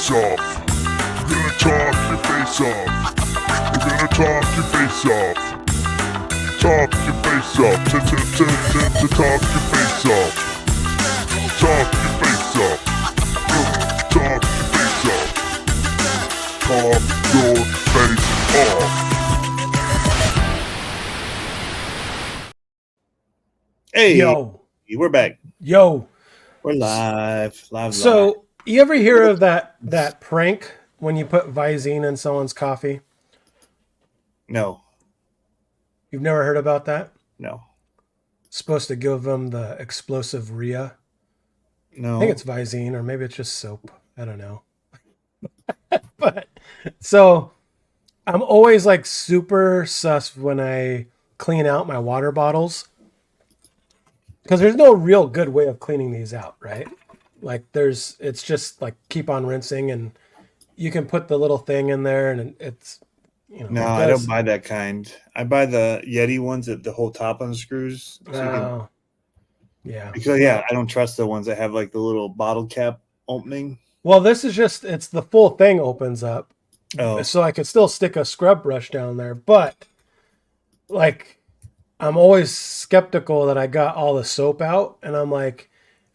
face off. We're gonna talk your face off. We're gonna talk your face off. Talk your face off. To talk your face off. Talk your face off. Talk your face off. Talk your face off. Hey, Yo. we're back. Yo. We're live. So, you ever hear of that prank when you put Visine in someone's coffee? No. You've never heard about that? No. It's supposed to give them the explosive Rhea. No. I think it's Visine, or maybe it's just soap. I don't know. But so I'm always like super sus when I clean out my water bottles, because there's no real good way of cleaning these out, right? Like it's just like keep on rinsing, and you can put the little thing in there, and it's, you know. No, I don't buy that kind. I buy the Yeti ones that the whole top unscrews. Oh, yeah. Because I don't trust the ones that have like the little bottle cap opening. Well, this is just, it's the full thing opens up. Oh. So I could still stick a scrub brush down there, but like I'm always skeptical that I got all the soap out, and I'm like,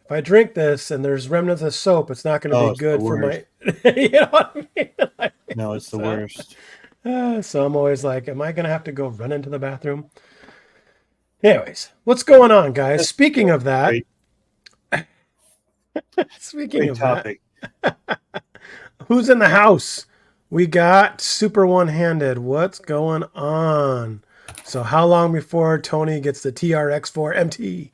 if I drink this and there's remnants of soap, it's not going to be good for my, you know what I mean? Like, no, it's the worst. So I'm always like, am I going to have to go run into the bathroom? Anyways, what's going on, guys? Speaking of that, Great topic. Who's in the house? We got Super One-Handed. What's going on? So how long before Tony gets the TRX4 MT?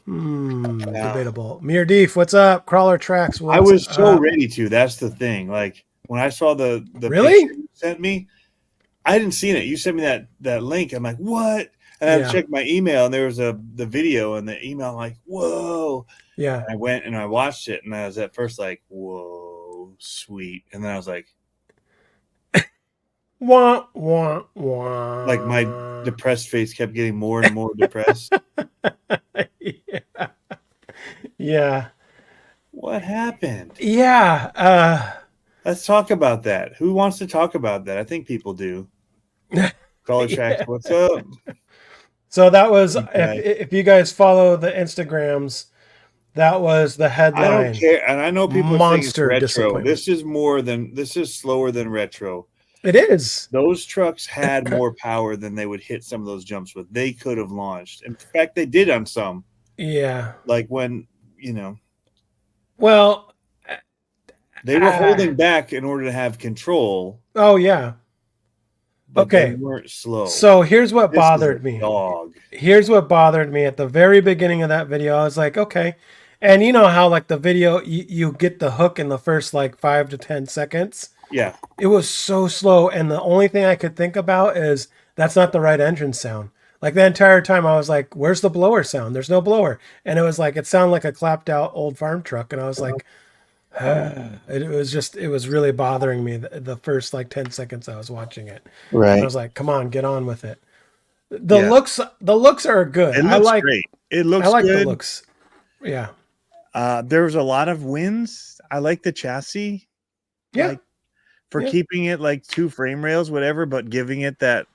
Debatable. Mir Deef, what's up? Crawler Tracks, what's I was so up? ready to. That's the thing. Like when I saw the Really? picture you sent me, I hadn't seen it. You sent me that link. I'm like, what? And I checked my email, and there was the video in the email. I'm like, whoa. Yeah. And I went and I watched it, and I was at first like, whoa, sweet. And then I was like, wah, wah, wah. like my depressed face kept getting more and more depressed. Yeah. What happened? Yeah. Let's talk about that. Who wants to talk about that? I think people do. Caller Tracks, what's up? So that was, if you guys follow the Instagrams, that was the headline. I don't care, and I know people Monster think it's retro. disappointment. This is slower than retro. It is. Those trucks had more power than they would hit some of those jumps with. They could have launched. In fact, they did on some. Yeah. Like when, Well, they were holding back in order to have control. Oh, yeah. But okay. They weren't slow. So here's what bothered me. Dog. Here's what bothered me at the very beginning of that video. I was like, okay. And you know how like the video, you get the hook in the first like 5 to 10 seconds. Yeah. It was so slow. And the only thing I could think about is that's not the right engine sound. Like the entire time I was like, where's the blower sound? There's no blower. And it was like, it sounded like a clapped out old farm truck. And I was like, it was really bothering me the first like 10 seconds I was watching it. Right. And I was like, come on, get on with it. The looks are good. It looks great. It looks good. The looks. Yeah. There was a lot of wins. I like the chassis. Yeah. For keeping it like 2 frame rails, whatever, but giving it that,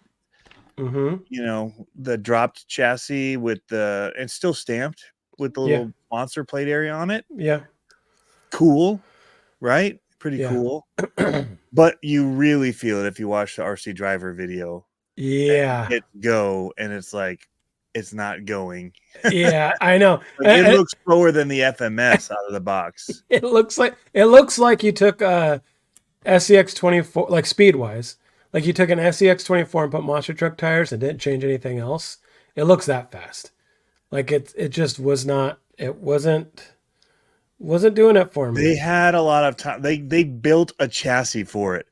the dropped chassis with it's still stamped with the little monster plate area on it. Yeah. Cool. Right? Pretty cool. But you really feel it if you watch the RC Driver video. Yeah. Hit go, and it's like, it's not going. Yeah, I know. It looks slower than the FMS out of the box. It looks like you took SEX 24, like speed wise, like you took an SEX 24 and put monster truck tires and didn't change anything else. It looks that fast. Like it just was not. It wasn't doing it for me. They had a lot of time. They built a chassis for it.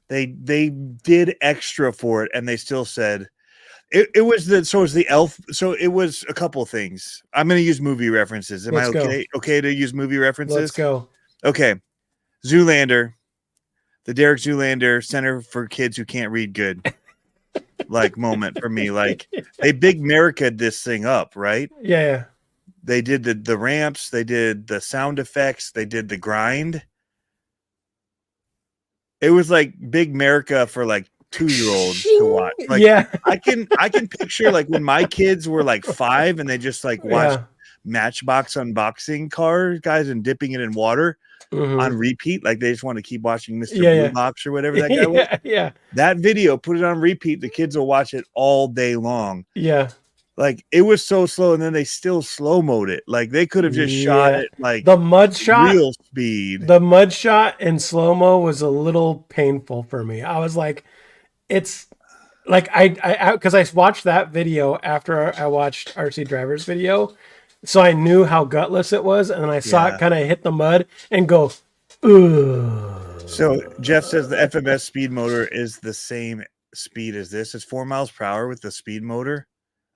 They did extra for it, and they still said it was the elf. So it was a couple of things. I'm going to use movie references. Am I okay to use movie references? Let's go. Okay, Zoolander. The Derek Zoolander Center for Kids Who Can't Read Good, like moment for me. Like they big America'd this thing up, right? Yeah. They did the ramps, they did the sound effects, they did the grind. It was like Big America for like 2-year-olds to watch. Like Yeah. I can picture like when my kids were like 5 and they just like watched Matchbox unboxing car guys and dipping it in water on repeat. Like they just want to keep watching Mr. Blue Box or whatever that guy was. Yeah. That video, put it on repeat. The kids will watch it all day long. Yeah. Like it was so slow, and then they still slow-moed it. Like they could have just shot it like the mud shot, real speed. The mud shot in slow-mo was a little painful for me. I was like, it's like I because I watched that video after I watched RC Driver's video, so I knew how gutless it was, and then I saw it kind of hit the mud and go, ugh. So Jeff says the FMS speed motor is the same speed as this. It's 4 miles per hour with the speed motor.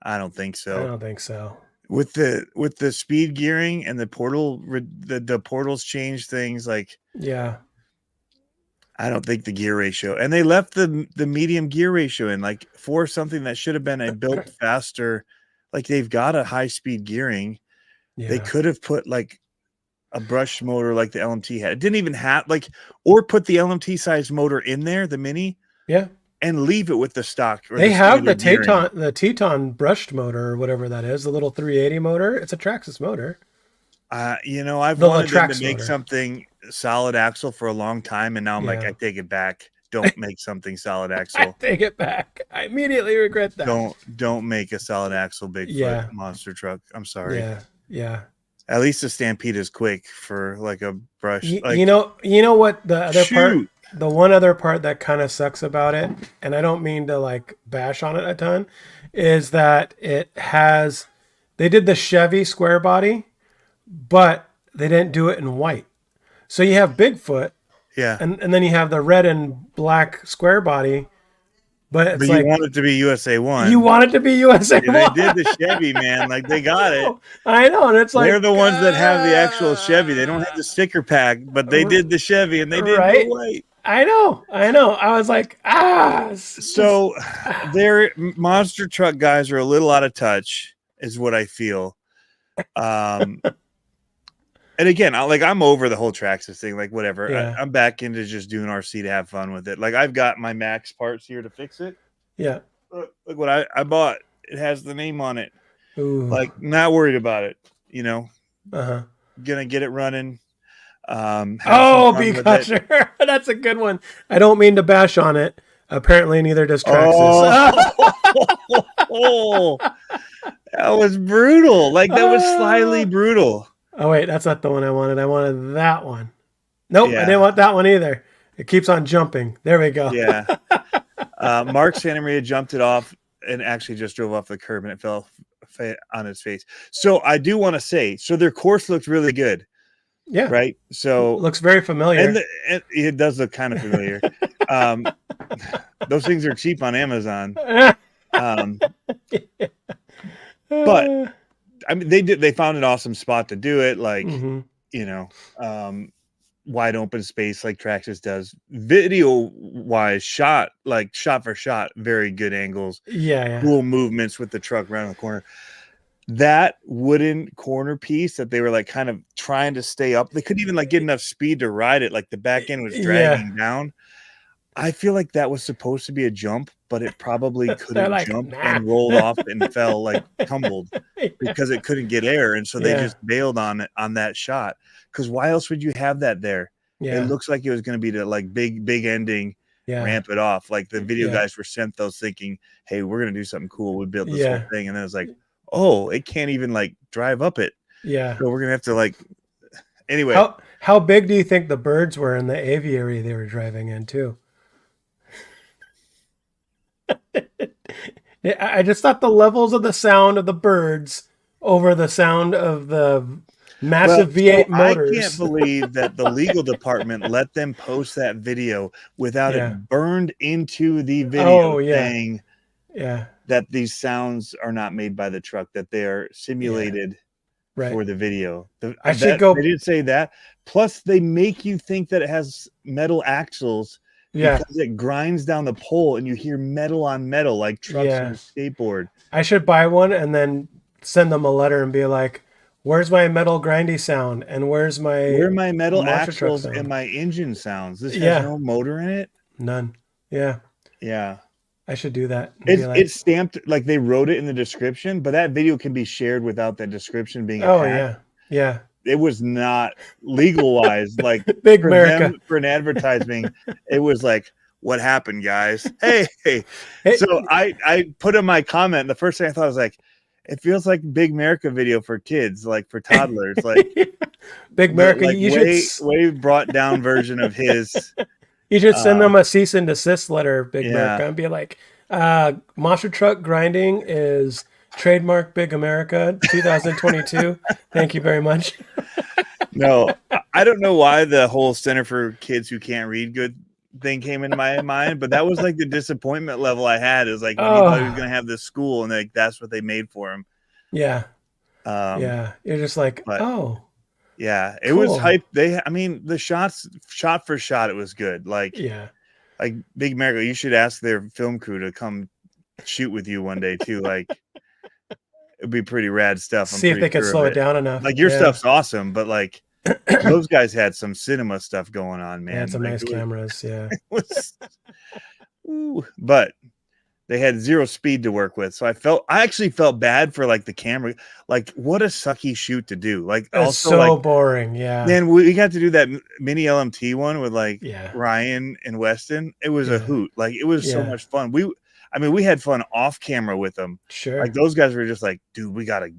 I don't think so. I don't think so. With the speed gearing and the portal, the portals change things. Like I don't think the gear ratio, and they left the medium gear ratio in, like for something that should have been a built faster. Like they've got a high speed gearing. They could have put like a brush motor like the LMT had. It didn't even have like, or put the LMT size motor in there, the mini. Yeah. And leave it with the stock. They have the Teton brushed motor or whatever that is, the little 380 motor. It's a Traxxas motor. You know, I've wanted them to make something solid axle for a long time, and now I'm like, I take it back. Don't make something solid axle. I take it back. I immediately regret that. Don't make a solid axle Bigfoot monster truck. I'm sorry. Yeah. At least the Stampede is quick for like a brush. You know what the other part. The one other part that kind of sucks about it, and I don't mean to like bash on it a ton, is that they did the Chevy square body, but they didn't do it in white. So you have Bigfoot, and then you have the red and black square body, but you want it to be USA 1. You want it to be USA 1. They did the Chevy, man. Like they got it. I know, and it's like they're the ones that have the actual Chevy. They don't have the sticker pack, but they did the Chevy, and they did the white. I know. I was like, So their monster truck guys are a little out of touch, is what I feel. And again, I'm over the whole Traxxas thing. Like whatever, I'm back into just doing RC to have fun with it. Like I've got my Max parts here to fix it. Yeah. Look what I bought. It has the name on it. Ooh. Like not worried about it. You know. Gonna get it running. Because that's a good one. I don't mean to bash on it. Apparently, neither does Traxxas. That was brutal. Like that was slyly brutal. Oh wait, that's not the one I wanted. I wanted that one. Nope, I didn't want that one either. It keeps on jumping. There we go. Yeah. Mark Santa Maria jumped it off and actually just drove off the curb, and it fell on his face. So I do want to say, their course looked really good. Yeah. Right. So looks very familiar. And it does look kind of familiar. Those things are cheap on Amazon. But I mean, they found an awesome spot to do it. Like, wide open space like Traxxas does. Video wise, shot for shot, very good angles. Yeah. Cool movements with the truck around the corner. That wooden corner piece that they were like kind of trying to stay up, they couldn't even like get enough speed to ride it. Like the back end was dragging down. I feel like that was supposed to be a jump, but it probably couldn't jump and rolled off and fell, like tumbled because it couldn't get air. And so they just bailed on it on that shot. Because why else would you have that there? It looks like it was going to be the like big ending, ramp it off. Like the video guys were sent those thinking, hey, we're going to do something cool. We built this whole thing. And then it's like, oh, it can't even like drive up it. Yeah. So we're gonna have to like anyway. How big do you think the birds were in the aviary they were driving in too? I just thought the levels of the sound of the birds over the sound of the massive V8 motors. I can't believe that the legal department let them post that video without it burned into the video saying that these sounds are not made by the truck, that they are simulated for the video. They didn't say that. Plus, they make you think that it has metal axles because it grinds down the pole and you hear metal on metal like trucks on a skateboard. I should buy one and then send them a letter and be like, Where's my metal grindy sound? And where's my Where are my metal monster truck axles sound? and my engine sounds? This Yeah. has no motor in it. None. Yeah. Yeah. I should do that. And be like, It's stamped like they wrote it in the description, but that video can be shared without that description being oh attached. yeah. Yeah. It was not legal wise, like Big for America. them, for an advertising. It was like, what happened, guys? Hey. Hey. So I put in my comment. The first thing I thought was like, it feels like Big America video for kids, like for toddlers, like Big America. like You way brought down version of his. You should send them a cease and desist letter, Big Yeah. America, and be like, monster truck grinding is trademark Big America 2022. Thank you very much. No, I don't know why the whole Center for Kids Who Can't Read Good thing came into my mind, but that was like the disappointment level I had. Is like when he thought he was gonna have this school, and like that's what they made for him. Yeah. Yeah, You're just like, but- oh. Yeah, it Cool. was hype. The shots, shot for shot, it was good. Like Big America, you should ask their film crew to come shoot with you one day too. Like it'd be pretty rad stuff. See if they can slow it down enough. Like your stuff's awesome, but like those guys had some cinema stuff going on, man. They had some like, nice cameras. Yeah. But they had zero speed to work with. So I actually felt bad for like the camera. Like what a sucky shoot to do. Like It's also so like boring. Yeah. man, we got to do that mini LMT one with like Yeah. Ryan and Weston. It was a hoot. Like it was so Yeah. much fun. We had fun off camera with them. Sure. Like those guys were just like, dude, we got to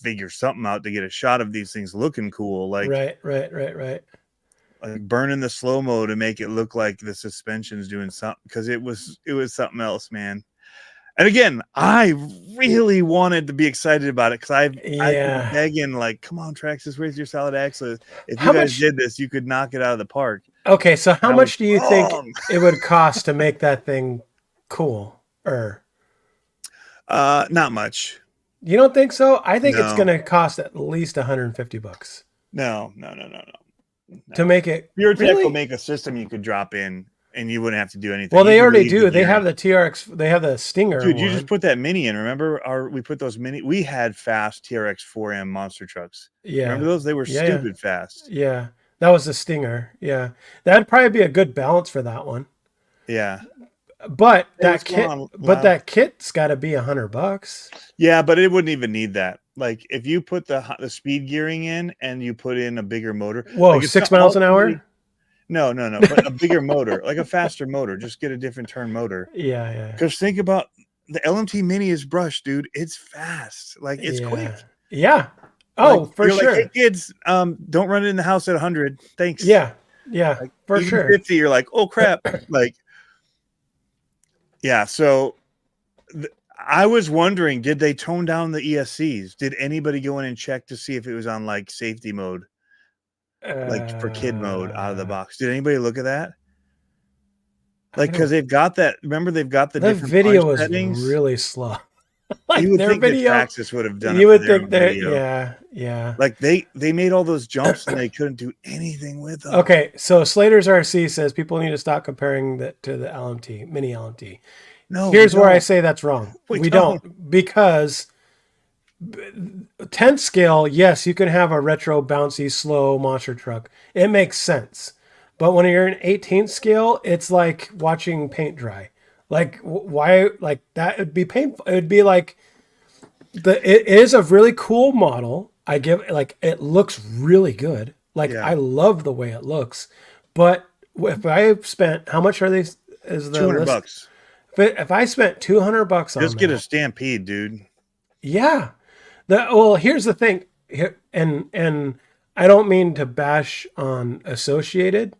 figure something out to get a shot of these things looking cool. Like, right. like burning the slow-mo to make it look like the suspension's doing something, because it was something else, man. And again, I really wanted to be excited about it because I've been begging, like, come on, Traxxas, where's your solid axle? If you guys did this, you could knock it out of the park. Okay, so how much do you think it would cost to make that thing cool? Not much. You don't think so? I think it's No. going to cost at least $150. No. To make it. Pure Tech Really? will make a system you could drop in, and you wouldn't have to do anything. Well, they You could already leave do. the They gear have in. the TRX. They have the Stinger. Dude, you one. just put that mini in. Remember, we put those mini. We had fast TRX 4M monster trucks. Yeah. Remember those? They were Yeah, stupid fast. Yeah. That was the Stinger. Yeah. That'd probably be a good balance for that one. Yeah. But what's that kit, going on, but Lyle? that kit's got to be $100. Yeah, but it wouldn't even need that. Like if you put the speed gearing in and you put in a bigger motor. Whoa, like, 6 miles an hour? No, but a bigger motor, like a faster motor. Just get a different turn motor. Yeah. Because think about the LMT Mini is brushed, dude. It's fast. Like it's quick. Yeah. Oh, Like, for you're sure. Like, hey kids, don't run it in the house at 100. Thanks. Yeah, Like, for even sure. 50, you're like, oh crap. Like, yeah. So I was wondering, did they tone down the ESCs? Did anybody go in and check to see if it was on like safety mode, like for kid mode out of the box? Did anybody look at that? Like, because they've got that. Remember, they've got the different video punch was settings. really slow. Like You would their think video, that Traxxas would have done. you it would for their think that. video. Yeah. Like they made all those jumps and they couldn't do anything with them. Okay, so Slater's RC says people need to stop comparing that to the LMT, mini LMT. No, Here's where I say that's wrong. We We don't. don't, because 10th scale, yes, you can have a retro, bouncy, slow monster truck. It makes sense. But when you're in 18th scale, it's like watching paint dry. Like why? Like that would be painful. It would be like it is a really cool model. I give like it looks really good. Like Yeah. I love the way it looks. But if I spent how much are they? Is the $200 list? bucks. If I spent $200 on Just get that, a Stampede, dude. yeah. Well, here's the thing, and I don't mean to bash on Associated,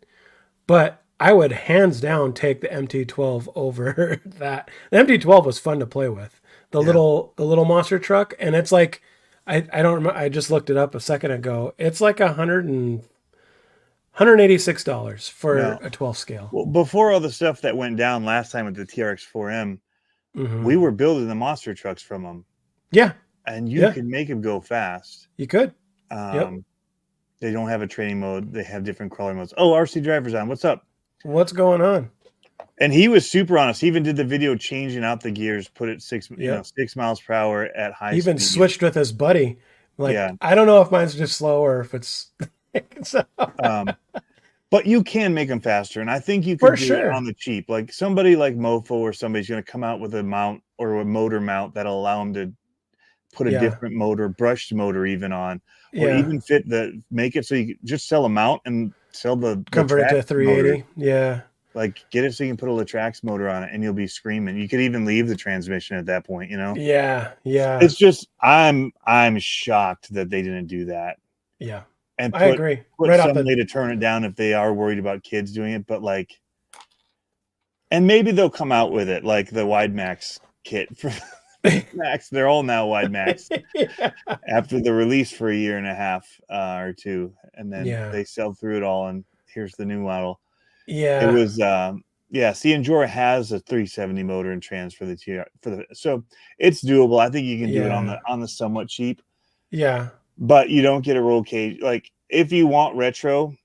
but I would hands down take the MT-12 over that. The MT-12 was fun to play with. The little monster truck, and it's like I don't remember. I just looked it up a second ago. It's like $186 for a 12 scale. Well, before all the stuff that went down last time with the TRX 4M, Mhm. we were building the monster trucks from them, Yeah, and you can make them go fast. you could. They don't have a training mode. They have different crawler modes. Oh, RC Driver's on. What's up? What's going on? And he was super honest. He even did the video changing out the gears, put it 6 miles per hour at high Even speed. switched with his buddy. Like, Yeah. I don't know if mine's just slow or if it's so, But you can make them faster, and I think you for could do it sure. on the cheap. Like somebody like Mofo or somebody's going to come out with a mount or a motor mount that'll allow them to put a Yeah. different motor, brushed motor even on, or Yeah. even make it so you just sell a mount and sell the Convert it to Latrax motor. 380. Yeah. Like get it so you can put a Latrax motor on it, and you'll be screaming. You could even leave the transmission at that point. You know, Yeah. Yeah. it's just I'm shocked that they didn't do that Yeah. and I agree. Right off some the way to turn it down if they are worried about kids doing it. But like, and maybe they'll come out with it like the Wide Max kit for Max. They're all now Wide Max yeah. after the release for a year and a half or two, and then Yeah. they sell through it all. And here's the new model. It Yeah. was see, Endura has a 370 motor and trans for so it's doable. I think you can do it on the somewhat cheap. Yeah. But you don't get a roll cage. Like if you want retro,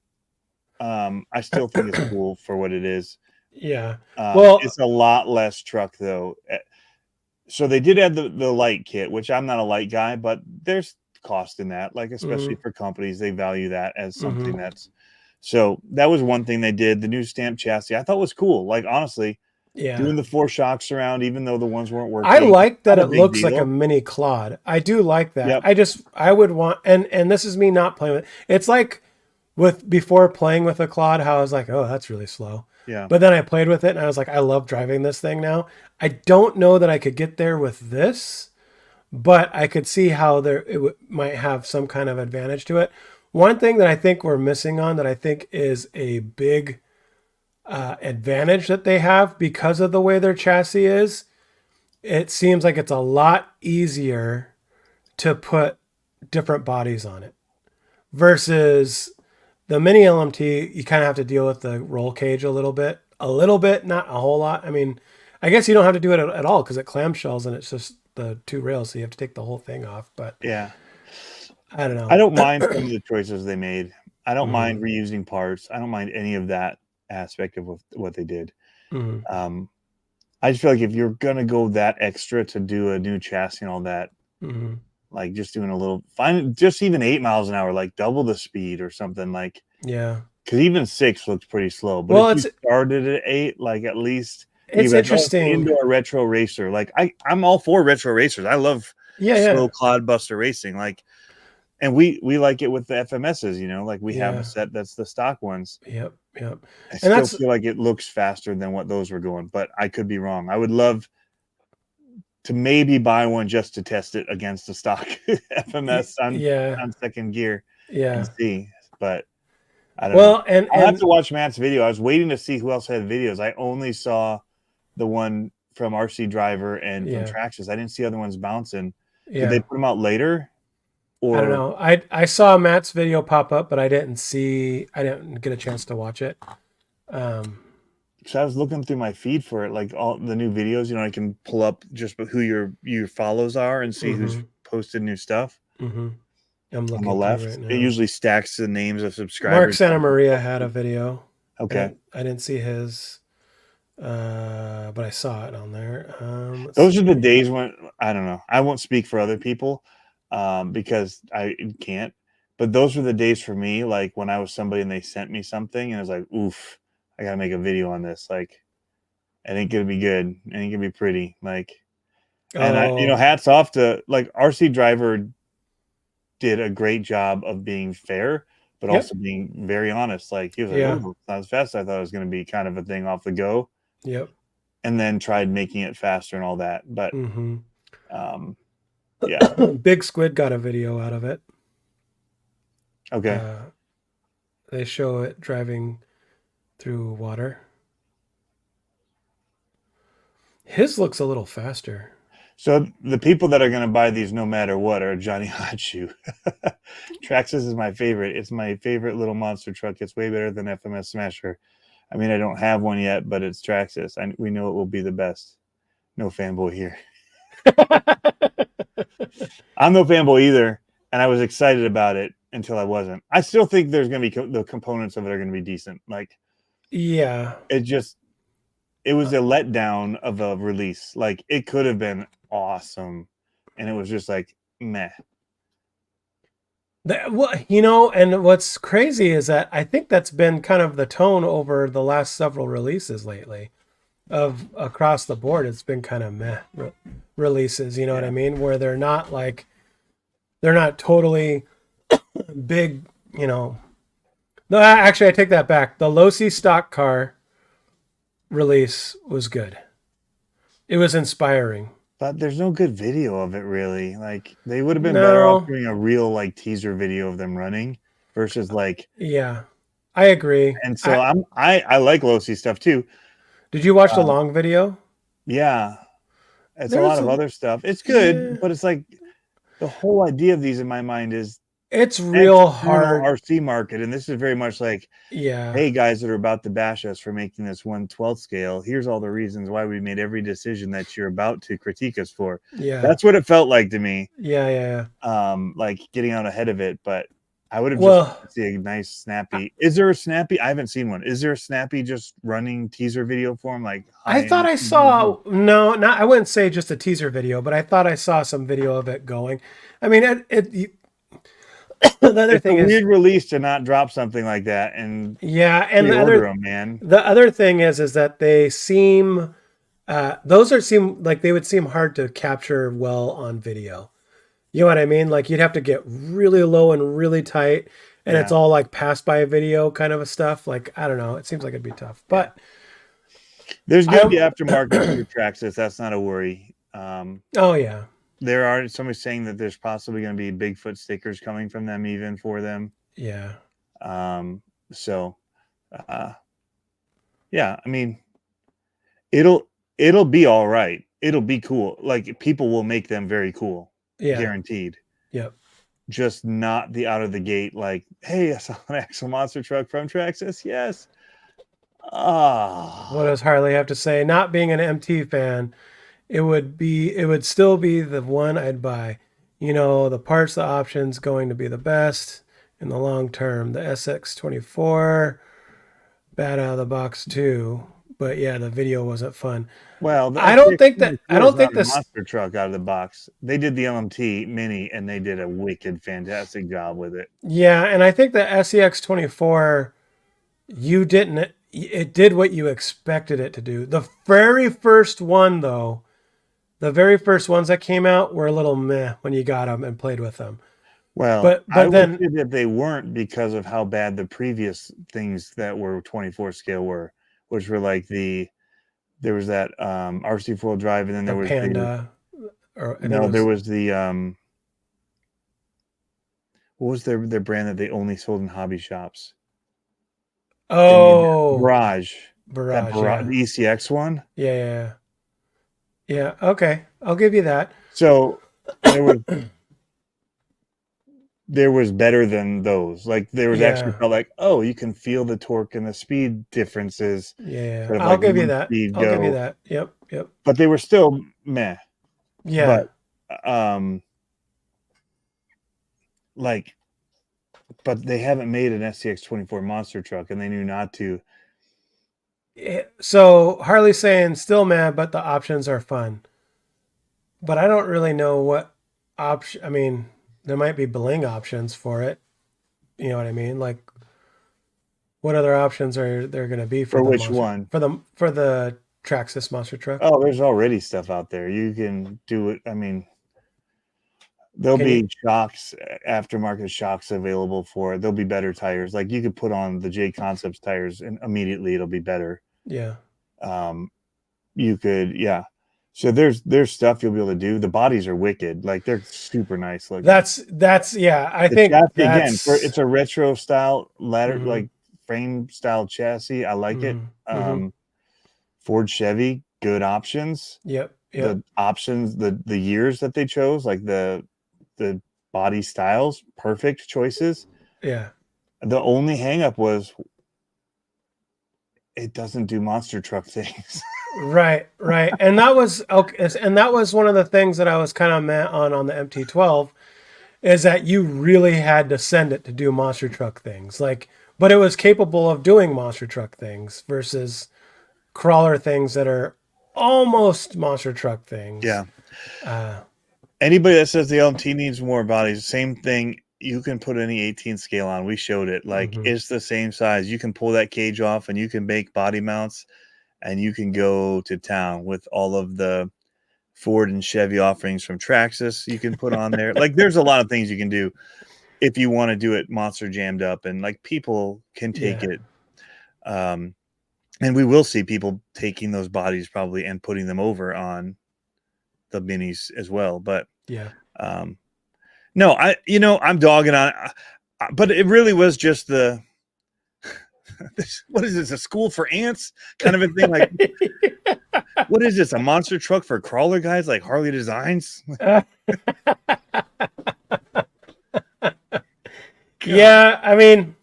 I still think it's cool for what it is. Yeah. Well, It's a lot less truck though. So they did add the light kit, which I'm not a light guy, but there's cost in that. Like especially for companies, they value that as something that's. So that was one thing they did. The new stamp chassis I thought was cool. Like honestly, doing the 4 shocks around, even though the ones weren't working. I like that not a it big looks like deal. a mini Claude. I do like that. Yep. I would want, and this is me not playing with. It's like before playing with a Claude, how I was like, oh, that's really slow. Yeah. But then I played with it and I was like, I love driving this thing now. I don't know that I could get there with this, but I could see how might have some kind of advantage to it. One thing that I think we're missing on that I think is a big advantage that they have because of the way their chassis is, it seems like it's a lot easier to put different bodies on it versus the mini LMT. You kind of have to deal with the roll cage a little bit, not a whole lot. I mean, I guess you don't have to do it at all because it clamshells and it's just the 2 rails, so you have to take the whole thing off. But yeah, I don't know. I don't mind some of the choices they made. I don't mind reusing parts. I don't mind any of that aspect of what they did. I just feel like if you're gonna go that extra to do a new chassis and all that, like just doing a little, just even 8 miles an hour, like double the speed or something. Like Yeah, because even 6 looks pretty slow. But if you started at 8, like at least it's interesting. Indoor retro racer. Like I'm all for retro racers. I love slow clodbuster racing. Like, and we like it with the FMSs. You know, like we have a set that's the stock ones. Yep. I still feel like it looks faster than what those were going, but I could be wrong. I would love to maybe buy one just to test it against the stock FMS on second gear and see. But I don't know. And I'll have to watch Matt's video. I was waiting to see who else had videos. I only saw the one from RC Driver and from Traxxas. I didn't see other ones bouncing. Did they put them out later? Or I don't know. I saw Matt's video pop up, but I didn't get a chance to watch it. So I was looking through my feed for it, like all the new videos. You know, I can pull up just who your follows are and see who's posted new stuff. I'm looking on the left. right now. It usually stacks the names of subscribers. Mark Santa Maria had a video. Okay, I didn't see his, but I saw it on there. Those are the days when I don't know. I won't speak for other people because I can't. But those were the days for me, like when I was somebody and they sent me something and I was like, oof, I got to make a video on this. Like, it ain't going to be good. It ain't going to be pretty. Like, and hats off to like RC Driver did a great job of being fair, but also being very honest. Like he was like, oh, it's not as fast as I thought it was going to be, kind of a thing off the go. Yep. And then tried making it faster and all that. But Big Squid got a video out of it. Okay. They show it driving through water. His looks a little faster. So the people that are going to buy these no matter what are Johnny Hotshoe. Traxxas is my favorite. It's my favorite little monster truck. It's way better than FMS Smasher. I mean, I don't have one yet, but it's Traxxas. We know it will be the best. No fanboy here. I'm no fanboy either, and I was excited about it until I wasn't. I still think there's going to be the components of it are going to be decent. Like, it was a letdown of a release. Like, it could have been awesome, and it was just like meh. Well, you know, and what's crazy is that I think that's been kind of the tone over the last several releases lately. Of across the board, it's been kind of meh releases. You know what I mean? Where they're not totally big. You know, no, actually, I take that back. The Losi stock car release was good. It was inspiring. But there's no good video of it, really. Like, they would have been better off No, doing a real, like, teaser video of them running versus, like, yeah, I agree. and so I like Losi stuff too. Did you watch the Um, long video? yeah, it's a lot There's of a other stuff. It's yeah, good, but it's like the whole idea of these in my mind is it's real external hard. RC market, and this is very much like, Yeah, hey, guys that are about to bash us for making this 1/12 scale, here's all the reasons why we made every decision that you're about to critique us for. yeah, That's what it felt like to me. yeah. Like getting out ahead of it, but I would have just Well, liked to see a nice snappy. Is there a snappy? I haven't seen one. Is there a snappy just running teaser video for him? Like, I thought I saw no, not I wouldn't say just a teaser video, but I thought I saw some video of it going. I mean, the other it's a thing is, weird release to not drop something like that and yeah, and pre-order them, man. the other thing is that they seem seem like they would seem hard to capture well on video. You know what I mean? Like you'd have to get really low and really tight, and it's Yeah. all like pass by video kind of a stuff. Like I don't know, it seems like it'd be tough, but There's going to be aftermarket for Traxxas. That's not a worry. oh yeah, There are somebody saying that there's possibly going to be Bigfoot stickers coming from them, even for them. yeah, So, yeah, I mean, it'll be all right. It'll be cool. Like people will make them very cool, yeah, guaranteed. yep. Just not the out of the gate. Like, hey, I saw an axle monster truck from Traxxas. Yes. What does Harley have to say? Not being an MT fan, it would still be the one I'd buy. You know, the parts, the options going to be the best in the long term. The SX24, bad out of the box too. But yeah, the video wasn't fun. Well, I don't think this monster truck out of the box. They did the LMT Mini, and they did a wicked, fantastic job with it. Yeah, and I think the SEX24, it did what you expected it to do. The very first one though, the very first ones that came out were a little meh when you got them and played with them. Well, but I then would say that they weren't because of how bad the previous things that were 24 scale were, which were like there was that RC 4-wheel drive, and then there was Panda. there was the what was their brand that they only sold in hobby shops? Oh, Barrage. Barrage, The ECX one. Yeah. Okay, I'll give you that. So there was better than those. Like there was actually felt like, oh, you can feel the torque and the speed differences. Yeah, I'll give you that. I'll give you that. Yep. But they were still meh. Yeah. But they haven't made an SCX-24 monster truck, and they knew not to. So Harley's saying still mad, but the options are fun. But I don't really know what option. I mean, there might be bling options for it. You know what I mean? Like, what other options are there going to be for which one? For the Traxxas monster truck? Oh, there's already stuff out there. You can do it. I mean, there'll be shocks, aftermarket shocks available for it. There'll be better tires. Like you could put on the J Concepts tires, and immediately it'll be better. Yeah. You could, yeah. So there's stuff you'll be able to do. The bodies are wicked. Like they're super nice looking. That's yeah. I think again, it's a retro style ladder, like frame style chassis. I like it. Ford, Chevy, good options. Yep. The options, the years that they chose, like the body styles, perfect choices. Yeah. The only hang up was it doesn't do monster truck things. Right. And that was okay. And that was one of the things that I was kind of mad on the MT-12 is that you really had to send it to do monster truck things. Like, but it was capable of doing monster truck things versus crawler things that are almost monster truck things. Yeah. Anybody that says the LMT needs more bodies, same thing. you can put any 18 scale on. We showed it. Like Mhm. it's the same size. You can pull that cage off and you can make body mounts and you can go to town with all of the Ford and Chevy offerings from Traxxas you can put on there. Like there's a lot of things you can do if you want to do it monster jammed up, and like people can take Yeah. it. And we will see people taking those bodies probably and putting them over on the minis as well. But Yeah. no, I'm dogging on it, but it really was just the what is this, a school for ants kind of a thing? Like, what is this, a monster truck for crawler guys like Harley Designs? Yeah, I mean,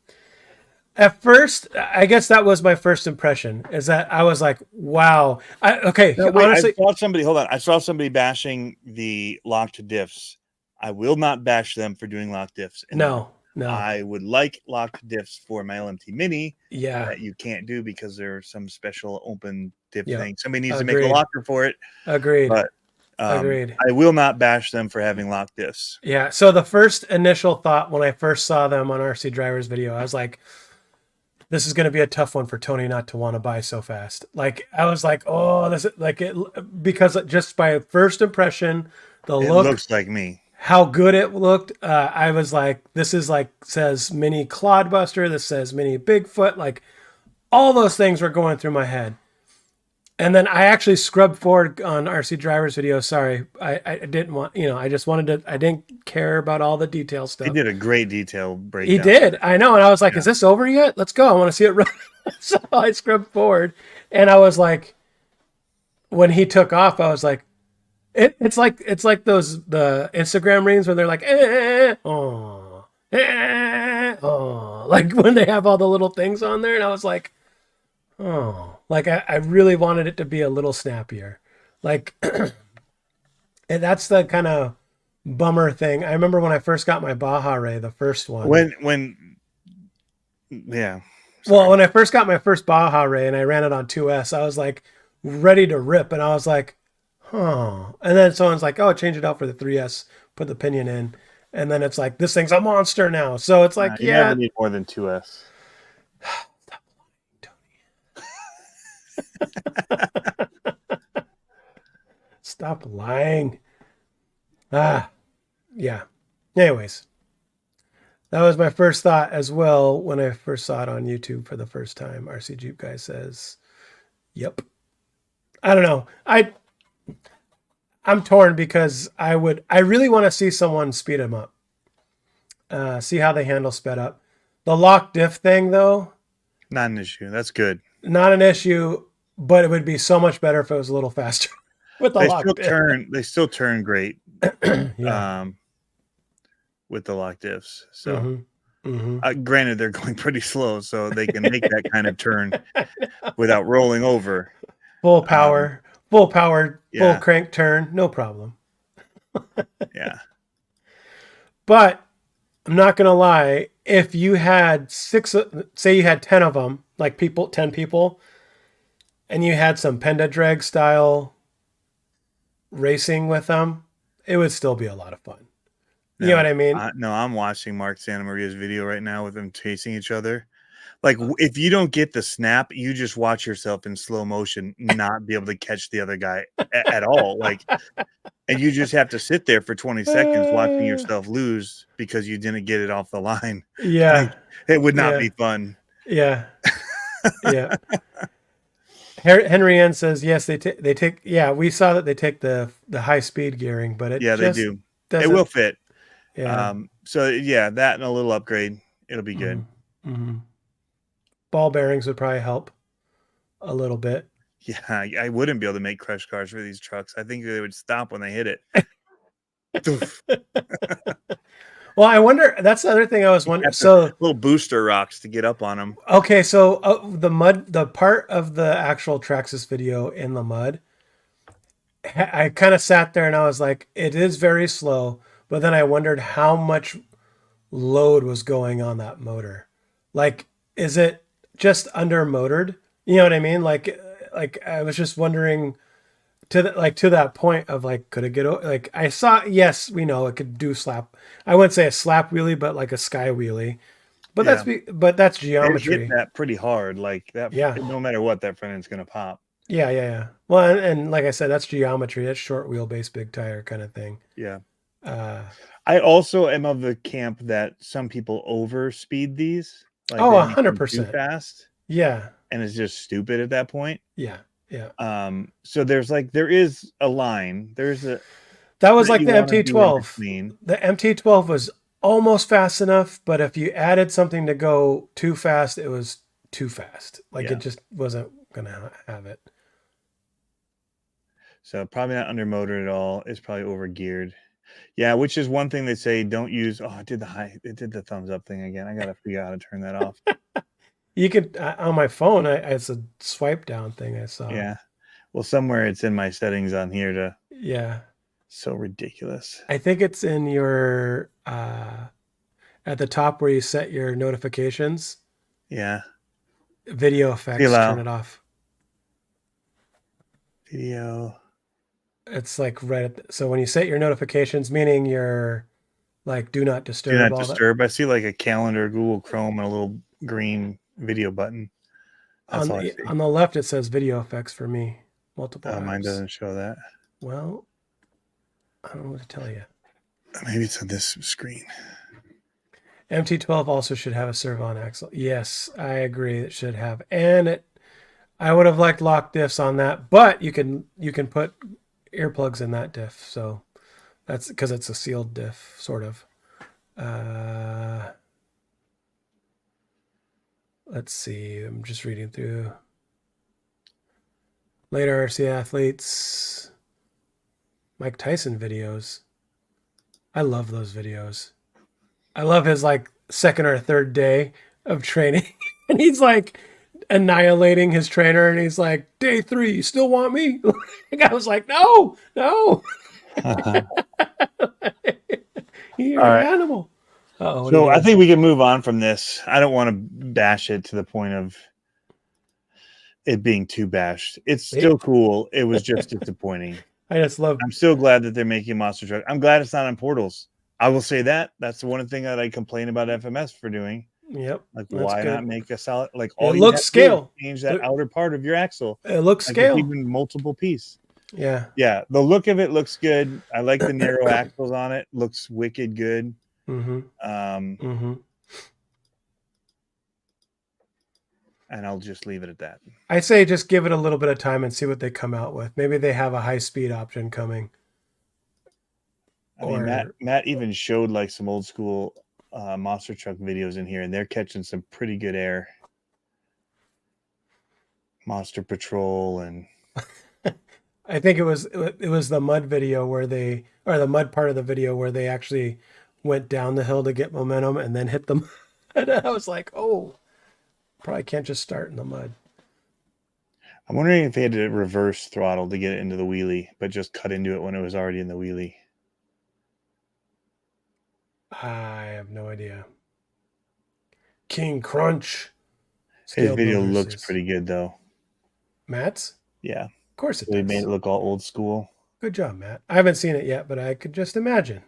at first, I guess that was my first impression. Is that I was like, "Wow." No, wait, Honestly, I saw somebody. Hold on, I saw somebody bashing the locked diffs. I will not bash them for doing locked diffs. And no. I would like locked diffs for my LMT Mini Yeah, that you can't do because there's some special open diff Yeah. thing. Somebody needs to make a Agreed. locker for it. Agreed. But Agreed. I will not bash them for having locked diffs. Yeah. So the first initial thought when I first saw them on RC Driver's video, I was like, "This is going to be a tough one for Tony not to want to buy so fast." Like I was like, "Oh, this is like it," because just by first impression, the It look, looks like me. how good it looked, I was like, "This is like says mini Clodbuster. This says mini Bigfoot." Like all those things were going through my head. And then I actually scrubbed forward on RC Driver's video. Sorry, I didn't want, I just wanted to, I didn't care about all the detail stuff. He did a great detail breakdown. He did. I know. And I was like, Yeah. Is this over yet? Let's go. I want to see it run. So I scrubbed forward and I was like, when he took off, I was like, it's like the Instagram reels where they're like, like when they have all the little things on there. And I was like, oh, like I really wanted it to be a little snappier. Like, and that's the kind of bummer thing. I remember when I first got my Baja Ray, the first one. Yeah. Well, when I first got my first Baja Ray and I ran it on 2S, I was like ready to rip. And I was like, huh. And then someone's like, oh, change it out for the 3S, put the pinion in. And then it's like, this thing's a monster now. So it's like, you never need more than 2S. Stop lying. Yeah. Anyways, that was my first thought as well when I first saw it on YouTube for the first time. RC Jeep guy says, yep. I don't know. I'm torn because I really want to see someone speed them up. See how they handle sped up. The lock diff thing though. Not an issue. That's good. Not an issue, but it would be so much better if it was a little faster with the lock diff. They still turn great. Yeah. With the lock diffs. So granted, they're going pretty slow, so they can make that kind of turn without rolling over. Full power, full yeah. crank turn, no problem. Yeah. But I'm not going to lie. If you had say you had 10 of them, like 10 people, and you had some Penda drag style racing with them, it would still be a lot of fun. You know what I mean? No, I'm watching Mark Santa Maria's video right now with them chasing each other. Like, if you don't get the snap, you just watch yourself in slow motion not be able to catch the other guy at all. Like, and you just have to sit there for 20 seconds watching yourself lose because you didn't get it off the line. Yeah. Like, it would not be fun. Yeah. Yeah. Henry Ann says, yes, they take, yeah, we saw that they take the high speed gearing, but they do. It will fit. Yeah. So yeah, that and a little upgrade, it'll be good. Mm-hmm. Ball bearings would probably help a little bit. Yeah, I wouldn't be able to make crush cars for these trucks. I think they would stop when they hit it. Well, I wonder. That's the other thing I was wondering. So little booster rocks to get up on them. Okay, so the part of the actual Traxxas video in the mud, I kind of sat there and I was like, it is very slow. But then I wondered how much load was going on that motor. Like, is it just under motored? You know what I mean? Like I was just wondering, to that point of like, could it get like I saw? Yes, we know it could do slap. I wouldn't say a slap wheelie, but like a sky wheelie. But Yeah. that's It hit geometry. that pretty hard. Like that. Yeah. No matter what, that front end's gonna pop. Yeah. Well, and like I said, that's geometry. That's short wheelbase, big tire kind of thing. Yeah. Uh, I also am of the camp that some people overspeed these. Like oh, they make them too 100%. fast, Yeah. and it's just stupid at that point. Yeah. So there is a line. That was that like you the wanna do in MT-12. between. The MT-12 was almost fast enough, but if you added something to go too fast, it was too fast. Like Yeah. it just wasn't gonna have it. So probably not under motor at all. It's probably over geared. Yeah, which is one thing they say don't use. Oh, it did the thumbs up thing again. I gotta figure out how to turn that off. You could on my phone. It's a swipe down thing. I saw. Yeah. Well, somewhere it's in my settings on here to. Yeah. So ridiculous. I think it's in your at the top where you set your notifications. Yeah. Video effects. Turn it off. Video. It's like right so when you set your notifications, meaning your like do not disturb. Do not disturb. I see like a calendar, Google Chrome, and a little green video button. That's all I see. On the left, it says video effects for me. Multiple. Oh, mine doesn't show that. Well, I don't know what to tell you. Maybe it's on this screen. MT-12 also should have a servo-on axle. Yes, I agree. It should have, and I would have liked lock diffs on that, but you can put earplugs in that diff, so that's because it's a sealed diff, sort of. Let's see. I'm just reading through. Later RC athletes. Mike Tyson videos. I love those videos. I love his like second or third day of training. And he's like annihilating his trainer. And he's like, day 3, you still want me? I was like, no. You're an animal. Uh-oh, so I think we can move on from this. I don't want to bash it to the point of it being too bashed. It's still cool. It was just disappointing. I'm so glad that they're making a monster truck. I'm glad it's not on Portals. I will say that. That's the one thing that I complain about FMS for doing. Yep. Like, why not make a solid? Like, all it looks scale. Change that outer part of your axle. It looks scale. Even multiple piece. Yeah. Yeah. The look of it looks good. I like the narrow axles on it. Looks wicked good. Mm-hmm. And I'll just leave it at that. I say just give it a little bit of time and see what they come out with. Maybe they have a high-speed option coming. I mean, Matt even showed like some old school monster truck videos in here, and they're catching some pretty good air. Monster Patrol and I think it was the mud video where the mud part of the video where they actually went down the hill to get momentum and then hit them. And I was like, oh, probably can't just start in the mud. I'm wondering if they had to reverse throttle to get it into the wheelie, but just cut into it when it was already in the wheelie. I have no idea. King Crunch. His video looks pretty good, though. Matt's? Yeah. Of course it does. They made it look all old school. Good job, Matt. I haven't seen it yet, but I could just imagine.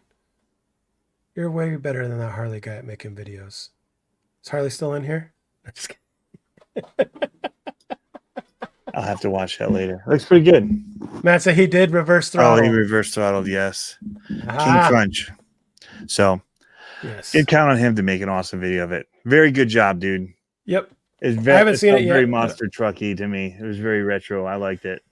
You're way better than that Harley guy at making videos. Is Harley still in here? I'm just kidding. I'll have to watch that later. Looks pretty good. Matt said he did reverse throttle. Oh, he reverse throttled, yes. King Crunch. So, yes. you'd count on him to make an awesome video of it. Very good job, dude. Yep. I haven't seen it yet. Very monster trucky to me. It was very retro. I liked it.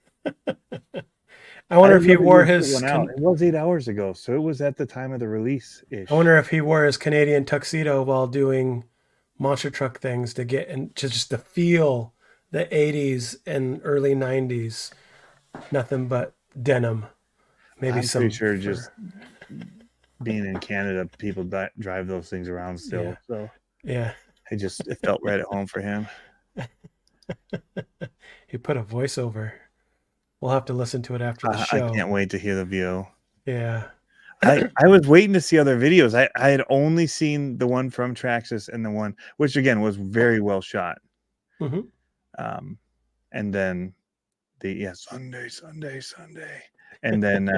I wonder if he wore his. It was 8 hours ago, so it was at the time of the release. I wonder if he wore his Canadian tuxedo while doing monster truck things to get and just to feel the 80s and early 90s. Nothing but denim. Maybe I'm pretty sure just being in Canada, people drive those things around still. Yeah. So yeah, it felt right at home for him. He put a voiceover. We'll have to listen to it after the show. I can't wait to hear the VO. Yeah. I was waiting to see other videos. I had only seen the one from Traxxas and the one, which again was very well shot. Mm-hmm. And then Sunday, and then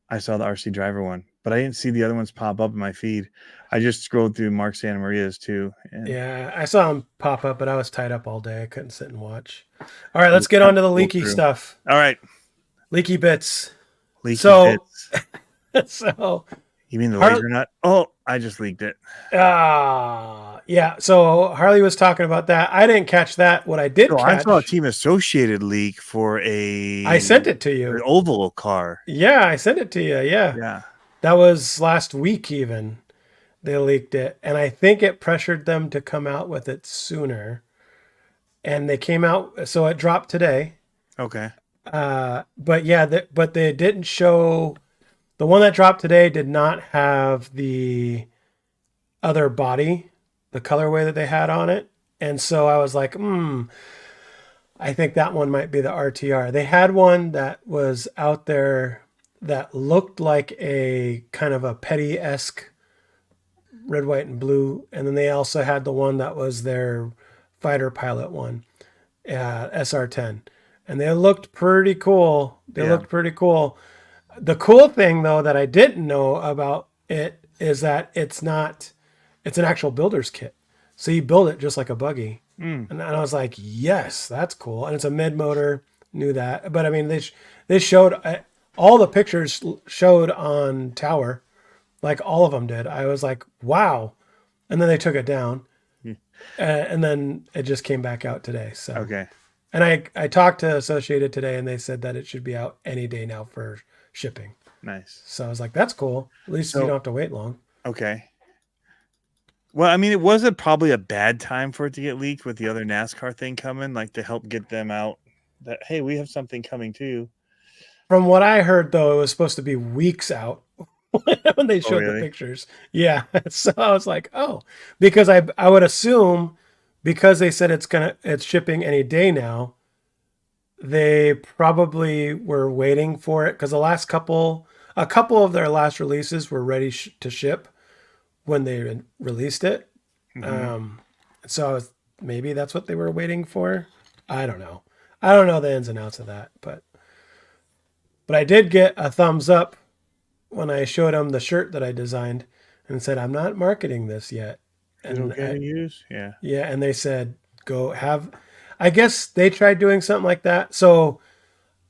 I saw the RC Driver one, but I didn't see the other ones pop up in my feed. I just scrolled through Mark Santa Maria's too. And Yeah, I saw them pop up, but I was tied up all day. I couldn't sit and watch. All right, let's get on to the leaky stuff. All right, leaky bits. Leaky bits. So you mean the laser nut? Oh, I just leaked it. Yeah. So Harley was talking about that. I didn't catch that. What I did catch, I saw a Team Associated leak for I sent it to you. An oval car. Yeah, I sent it to you. Yeah. Yeah. That was last week even. They leaked it. And I think it pressured them to come out with it sooner. And they came out, so it dropped today. Okay. But yeah, but they didn't show, the one that dropped today did not have the other body, the colorway that they had on it. And so I was like, I think that one might be the RTR. They had one that was out there that looked like a kind of a Petty-esque red, white, and blue. And then they also had the one that was their fighter pilot one, SR-10. And they looked pretty cool. Looked pretty cool. The cool thing, though, that I didn't know about it is that it's an actual builder's kit. So you build it just like a buggy. And I was like, yes, that's cool. And it's a mid-motor, knew that. But I mean, they showed, all the pictures showed on Tower, like all of them did. I was like, wow. And then they took it down. And then it just came back out today. So okay. And I talked to Associated today, and they said that it should be out any day now for shipping. Nice. So I was like, that's cool. At least you don't have to wait long. Okay. Well, I mean, it wasn't probably a bad time for it to get leaked with the other NASCAR thing coming, like to help get them out that, hey, we have something coming too. From what I heard, though, it was supposed to be weeks out when they showed the pictures. Yeah. So I was like, oh, because I would assume, because they said it's shipping any day now, they probably were waiting for it, because a couple of their last releases were ready to ship when they released it. So maybe that's what they were waiting for. I don't know. I don't know the ins and outs of that, but I did get a thumbs up when I showed them the shirt that I designed and said, I'm not marketing this yet. And use? Yeah. Yeah. And they said, I guess they tried doing something like that. So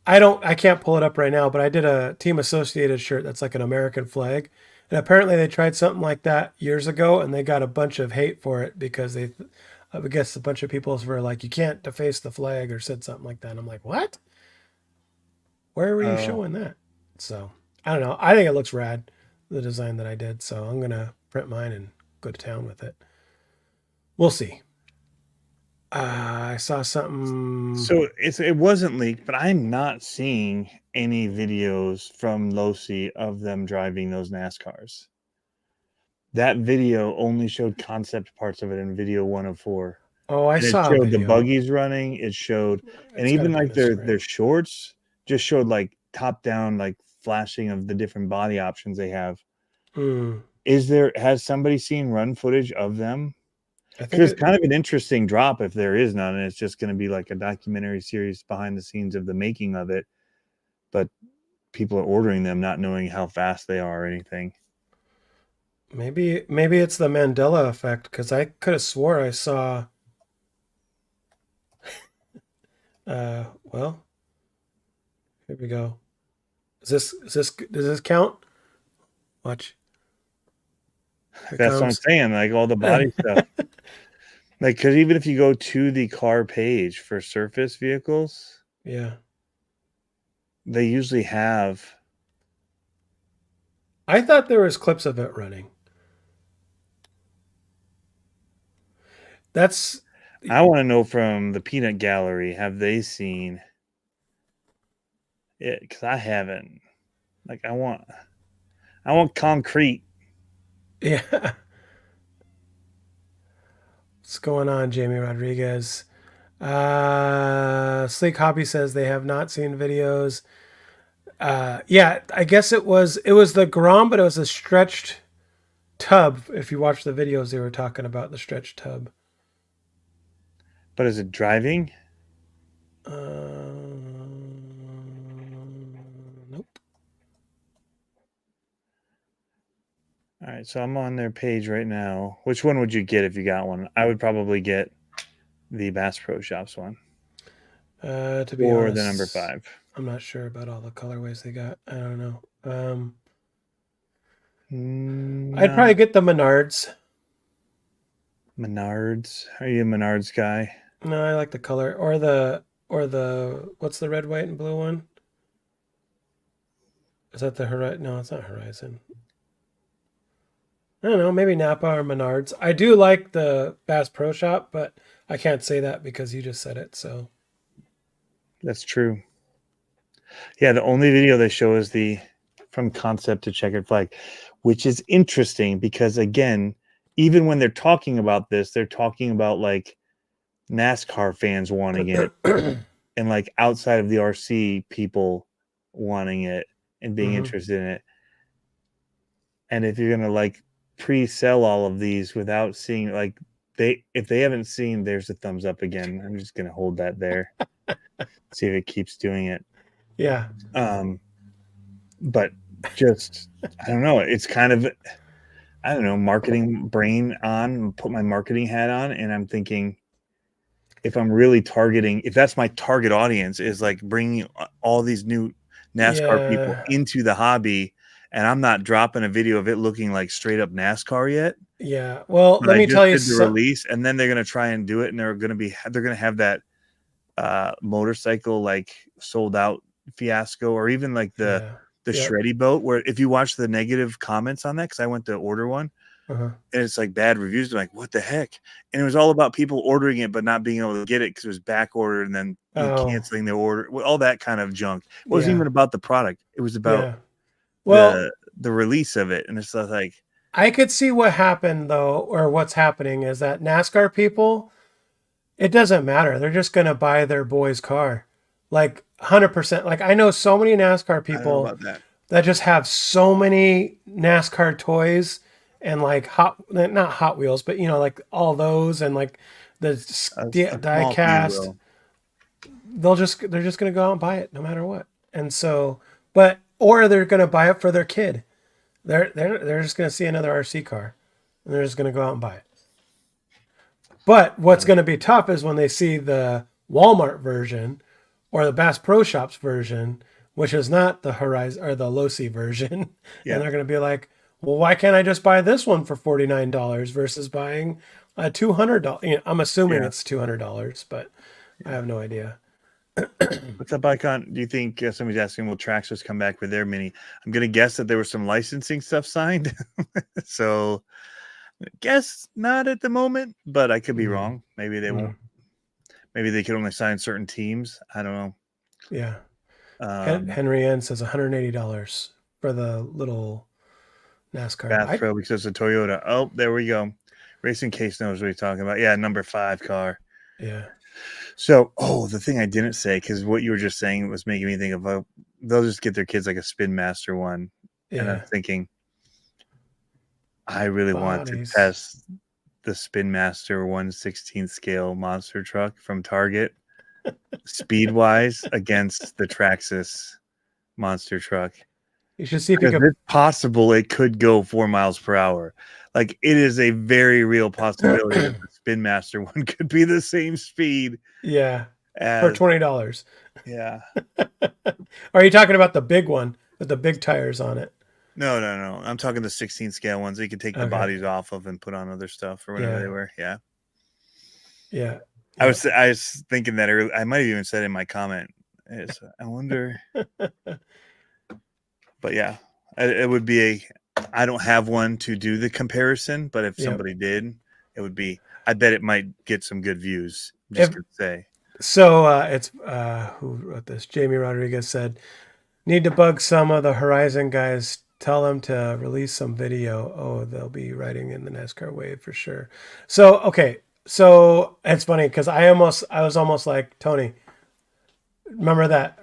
I can't pull it up right now, but I did a Team Associated shirt that's like an American flag. And apparently they tried something like that years ago, and they got a bunch of hate for it because I guess a bunch of people were like, you can't deface the flag, or said something like that. And I'm like, what? Where were you showing that? So I don't know. I think it looks rad, the design that I did. So I'm going to print mine and go to town with it. We'll see. I saw something. So it wasn't leaked, but I'm not seeing any videos from Losi of them driving those NASCARs. That video only showed concept parts of it in video 104. Oh, I saw it showed the buggies running. It showed, and even like their shorts just showed like top down, like flashing of the different body options they have. Has somebody seen run footage of them? Because it's kind of an interesting drop if there is none, and it's just going to be like a documentary series behind the scenes of the making of it. But people are ordering them not knowing how fast they are or anything. Maybe it's the Mandela effect, because I could have swore I saw. Well, here we go. Does this count? Watch. That's what I'm saying. Like all the body stuff. Like, because even if you go to the car page for surface vehicles, yeah, they usually have. I thought there was clips of it running. I want to know from the Peanut Gallery, have they seen it? Because I haven't. Like, I want concrete. Yeah. What's going on, Jamie Rodriguez? Sleek Hobby says they have not seen videos. Yeah, I guess it was the Grom, but it was a stretched tub. If you watch the videos, they were talking about the stretched tub. But is it driving? Nope. All right, so I'm on their page right now. Which one would you get if you got one? I would probably get the Bass Pro Shops one To be or honest, the number 5. I'm not sure about all the colorways they got. I don't know. I'd probably Not get the Menards. Menards. Are you a Menards guy? No, I like the color or the what's the red, white, and blue one? Is that the Horizon? No, it's not Horizon. I don't know, maybe Napa or Menards. I do like the Bass Pro Shop, but I can't say that because you just said it. So That's true. Yeah, the only video they show is the from concept to checkered flag, which is interesting because again, even when they're talking about this, they're talking about like NASCAR fans wanting it and like outside of the RC people wanting it and being interested in it. And if you're gonna like pre-sell all of these without seeing like if they haven't seen there's a thumbs up again, I'm just gonna hold that there. See if it keeps doing it. yeah, But just I don't know. It's kind of I don't know, marketing brain on, put my marketing hat on, and I'm thinking if I'm really targeting, if that's my target audience is like bringing all these new NASCAR people yeah, into the hobby, and I'm not dropping a video of it looking like straight up NASCAR yet, yeah. Well, but let I me just tell you did the some. release, and then they're gonna try and do it, and they're gonna have that motorcycle like sold out fiasco, or even like the Yeah, yep, shreddy boat, where if you watch the negative comments on that, because I went to order one uh-huh. and it's like bad reviews. I'm like, what the heck? And it was all about people ordering it but not being able to get it because it was back ordered and then Oh, canceling the order. All that kind of junk. It wasn't yeah, even about the product. It was about yeah. Well, the release of it. And it's just like, I could see what happened though, or what's happening is that NASCAR people, it doesn't matter. They're just gonna buy their boy's car, like 100%. Like I know so many NASCAR I don't know people about that. that just have so many NASCAR toys and like not Hot Wheels, but like all those and like the A die small few cast. will. They're just gonna go out and buy it no matter what. And so, but or they're gonna buy it for their kid. They're just gonna see another RC car and they're just gonna go out and buy it. But what's going to be tough is when they see the Walmart version or the Bass Pro Shops version, which is not the Horizon or the Losi version, Yeah. and they're going to be like, "Well, why can't I just buy this one for $49 versus buying a $200?" I'm assuming Yeah. it's $200, but I have no idea. What's up, Icon? Do you think somebody's asking, will Traxxas come back with their mini? I'm going to guess that there was some licensing stuff signed. So guess not at the moment, but I could be wrong. Maybe they won't. Maybe they could only sign certain teams. I don't know. Yeah. Um, Henry N says $180 for the little NASCAR. Bath Pro because it's a Toyota. Oh, there we go. Racing Case knows what he's talking about. Yeah, number 5 car. Yeah. So, the thing I didn't say, because what you were just saying was making me think of they'll just get their kids like a Spin Master one. Yeah. And I'm thinking, I really want to Bodies. test the Spin Master 1/16 scale monster truck from Target, speed wise, against the Traxxas monster truck. You should see if you Because could. it's possible it could go 4 miles per hour. Like it is a very real possibility that the Spin Master one could be the same speed. Yeah. For As $20. yeah. Are you talking about the big one with the big tires on it? No. I'm talking the 16 scale ones that you can take the Okay. bodies off of and put on other stuff or whatever Yeah. they were. Yeah. Yeah. I was thinking that earlier. I might have even said in my comment. I wonder. But yeah, it would be I don't have one to do the comparison, but if somebody did, it would be. I bet it might get some good views. I'm just gonna say. So it's who wrote this? Jamie Rodriguez said, "Need to bug some of the Horizon guys. Tell them to release some video. Oh, they'll be riding in the NASCAR wave for sure." So okay, so it's funny because I was almost like Tony. Remember that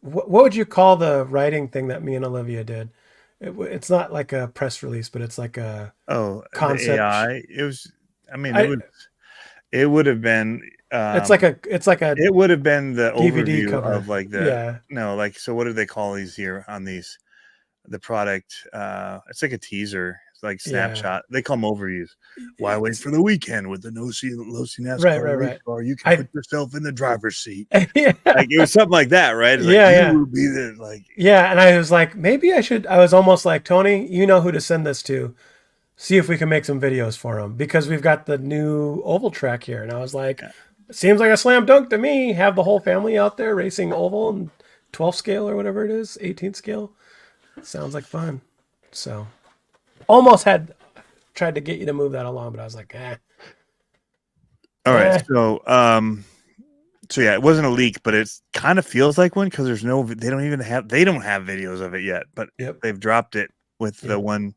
what would you call the writing thing that me and Olivia did? It's not like a press release, but it's like a Oh, concept. the AI. It was. I mean, it would have been. It's like a It would have been the DVD overview cover. of like so what do they call these here on these? The product, it's like a teaser. It's like snapshot. They call them overviews. Why wait for the weekend with the low C NASCAR race car? You can put yourself in the driver's seat. Yeah. Like it was something like that, right? It's Yeah, like, yeah. You will be the like. Yeah, and I was like, maybe I should. I was almost like, Tony, you know who to send this to. See if we can make some videos for him because we've got the new oval track here. And I was like, it seems like a slam dunk to me. Have the whole family out there racing oval and 12 scale or whatever it is, 18 scale. Sounds like fun. So almost had tried to get you to move that along, but I was like, All right. So yeah, it wasn't a leak, but it kind of feels like one because they don't have videos of it yet, but they've dropped it with the one.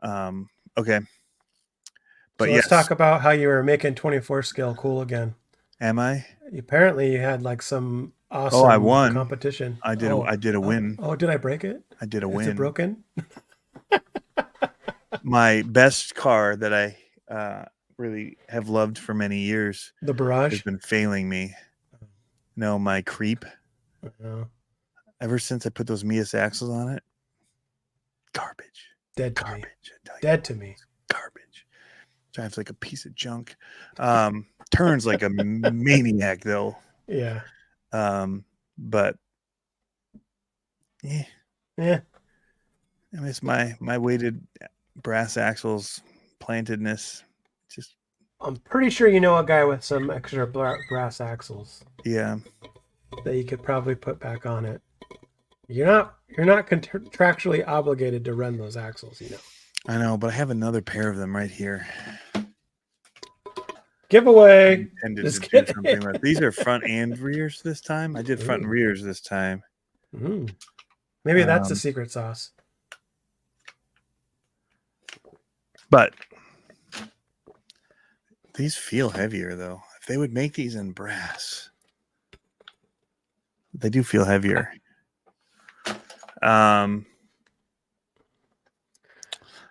Okay. But so let's talk about how you were making 24 scale cool again. Am I? Apparently you had like some awesome I won. competition. I did a win. Oh, did I break it? I did a win. Is it broken? My best car that I really have loved for many years. The Barrage has been failing me. No, my Creep. Ever since I put those Mias axles on it, garbage. Dead to me. Garbage. Drives like a piece of junk. Turns like a maniac though. Yeah. But yeah. I miss my weighted brass axles, plantedness. Just I'm pretty sure you know a guy with some extra brass axles. Yeah. That you could probably put back on it. You're not contractually obligated to run those axles, you know. I know, but I have another pair of them right here. Giveaway. These are front and rears this time. I did front and rears this time. Maybe that's the secret sauce. But these feel heavier though. If they would make these in brass, they do feel heavier.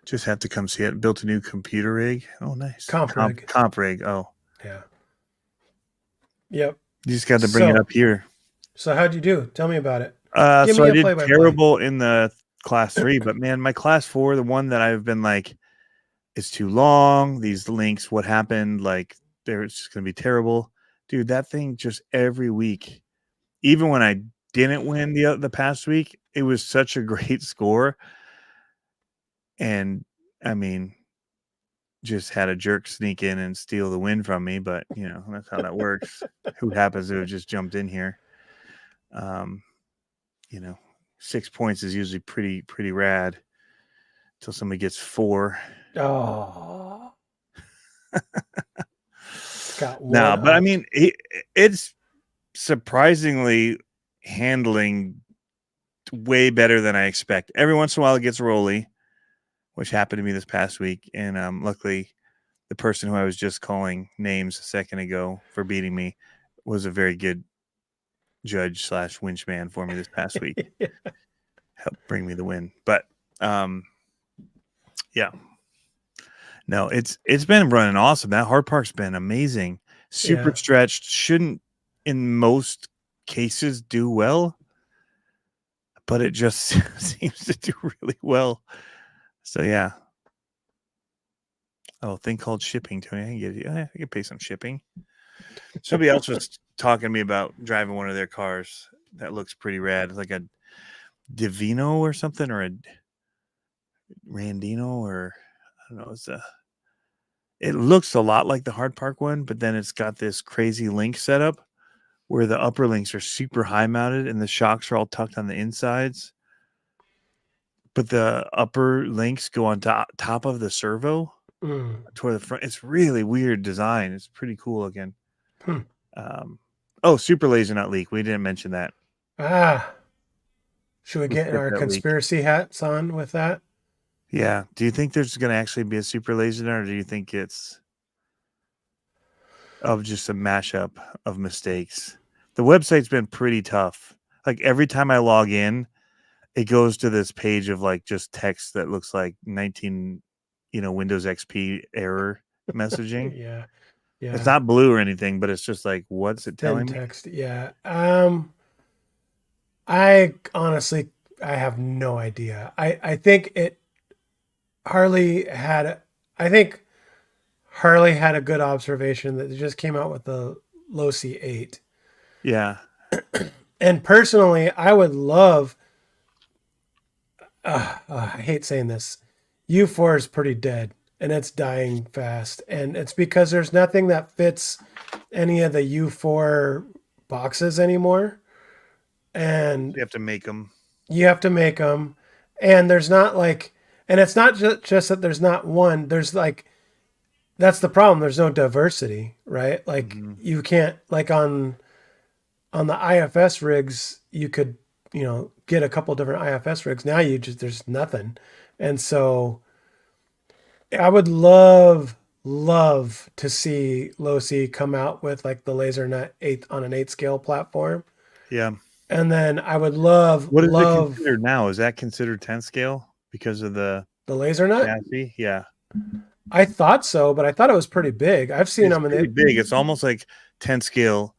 Just have to come see it. Built a new computer rig. Oh, nice. Comp rig. Oh, yeah. Yep. You just got to bring it up here. So how'd you do? Tell me about it. So I did terrible in the class 3, but man, my class 4, the one that I've been like, it's too long. These links, what happened? Like, it's just gonna be terrible, dude. That thing just every week, even when I didn't win the past week, it was such a great score. And I mean, just had a jerk sneak in and steal the win from me, but you know, that's how that works. Who happens to have just jumped in here? You know, 6 points is usually pretty rad until somebody gets 4. Oh. No, but I mean, it's surprisingly handling way better than I expect. Every once in a while it gets rolly, which happened to me this past week. And luckily, the person who I was just calling names a second ago for beating me was a very good judge / winch man for me this past week. Helped bring me the win. But yeah. No, it's been running awesome. That hard park's been amazing. Super stretched. Shouldn't in most cases do well, but it just seems to do really well. So yeah. Oh, thing called shipping, Tony. I can get you. I can pay some shipping. Somebody else was talking to me about driving one of their cars that looks pretty rad. It's like a Divino or something, or a Randino, or I don't know. It looks a lot like the hard park one, but then it's got this crazy link setup where the upper links are super high mounted and the shocks are all tucked on the insides. But the upper links go on top of the servo toward the front. It's really weird design. It's pretty cool looking. Super laser, not leak. We didn't mention that. Should we get our conspiracy hats on with that? Yeah. Do you think there's going to actually be a super laser there, or do you think it's of just a mashup of mistakes? The website's been pretty tough. Like every time I log in, it goes to this page of like just text that looks like Windows XP error messaging. Yeah. Yeah. It's not blue or anything, but it's just like, what's it Thin telling me? text. Yeah. I honestly, I have no idea. I think I think Harley had a good observation that they just came out with the Losi 8. Yeah. And personally, I would love, I hate saying this, U4 is pretty dead and it's dying fast. And it's because there's nothing that fits any of the U4 boxes anymore. And You have to make them. you have to make them. And there's not like, and it's not just that there's not one, there's like, that's the problem. There's no diversity, right? Like you can't, like on the IFS rigs, you could, get a couple different IFS rigs. Now there's nothing. And so I would love to see Losi come out with like the laser nut 8 on an 8 scale platform. Yeah. And then I would love What is it considered now? Is that considered 10 scale because of the laser nut? chassis? Yeah. I thought so, but I thought it was pretty big. I've seen them Pretty big. It's almost like 10 scale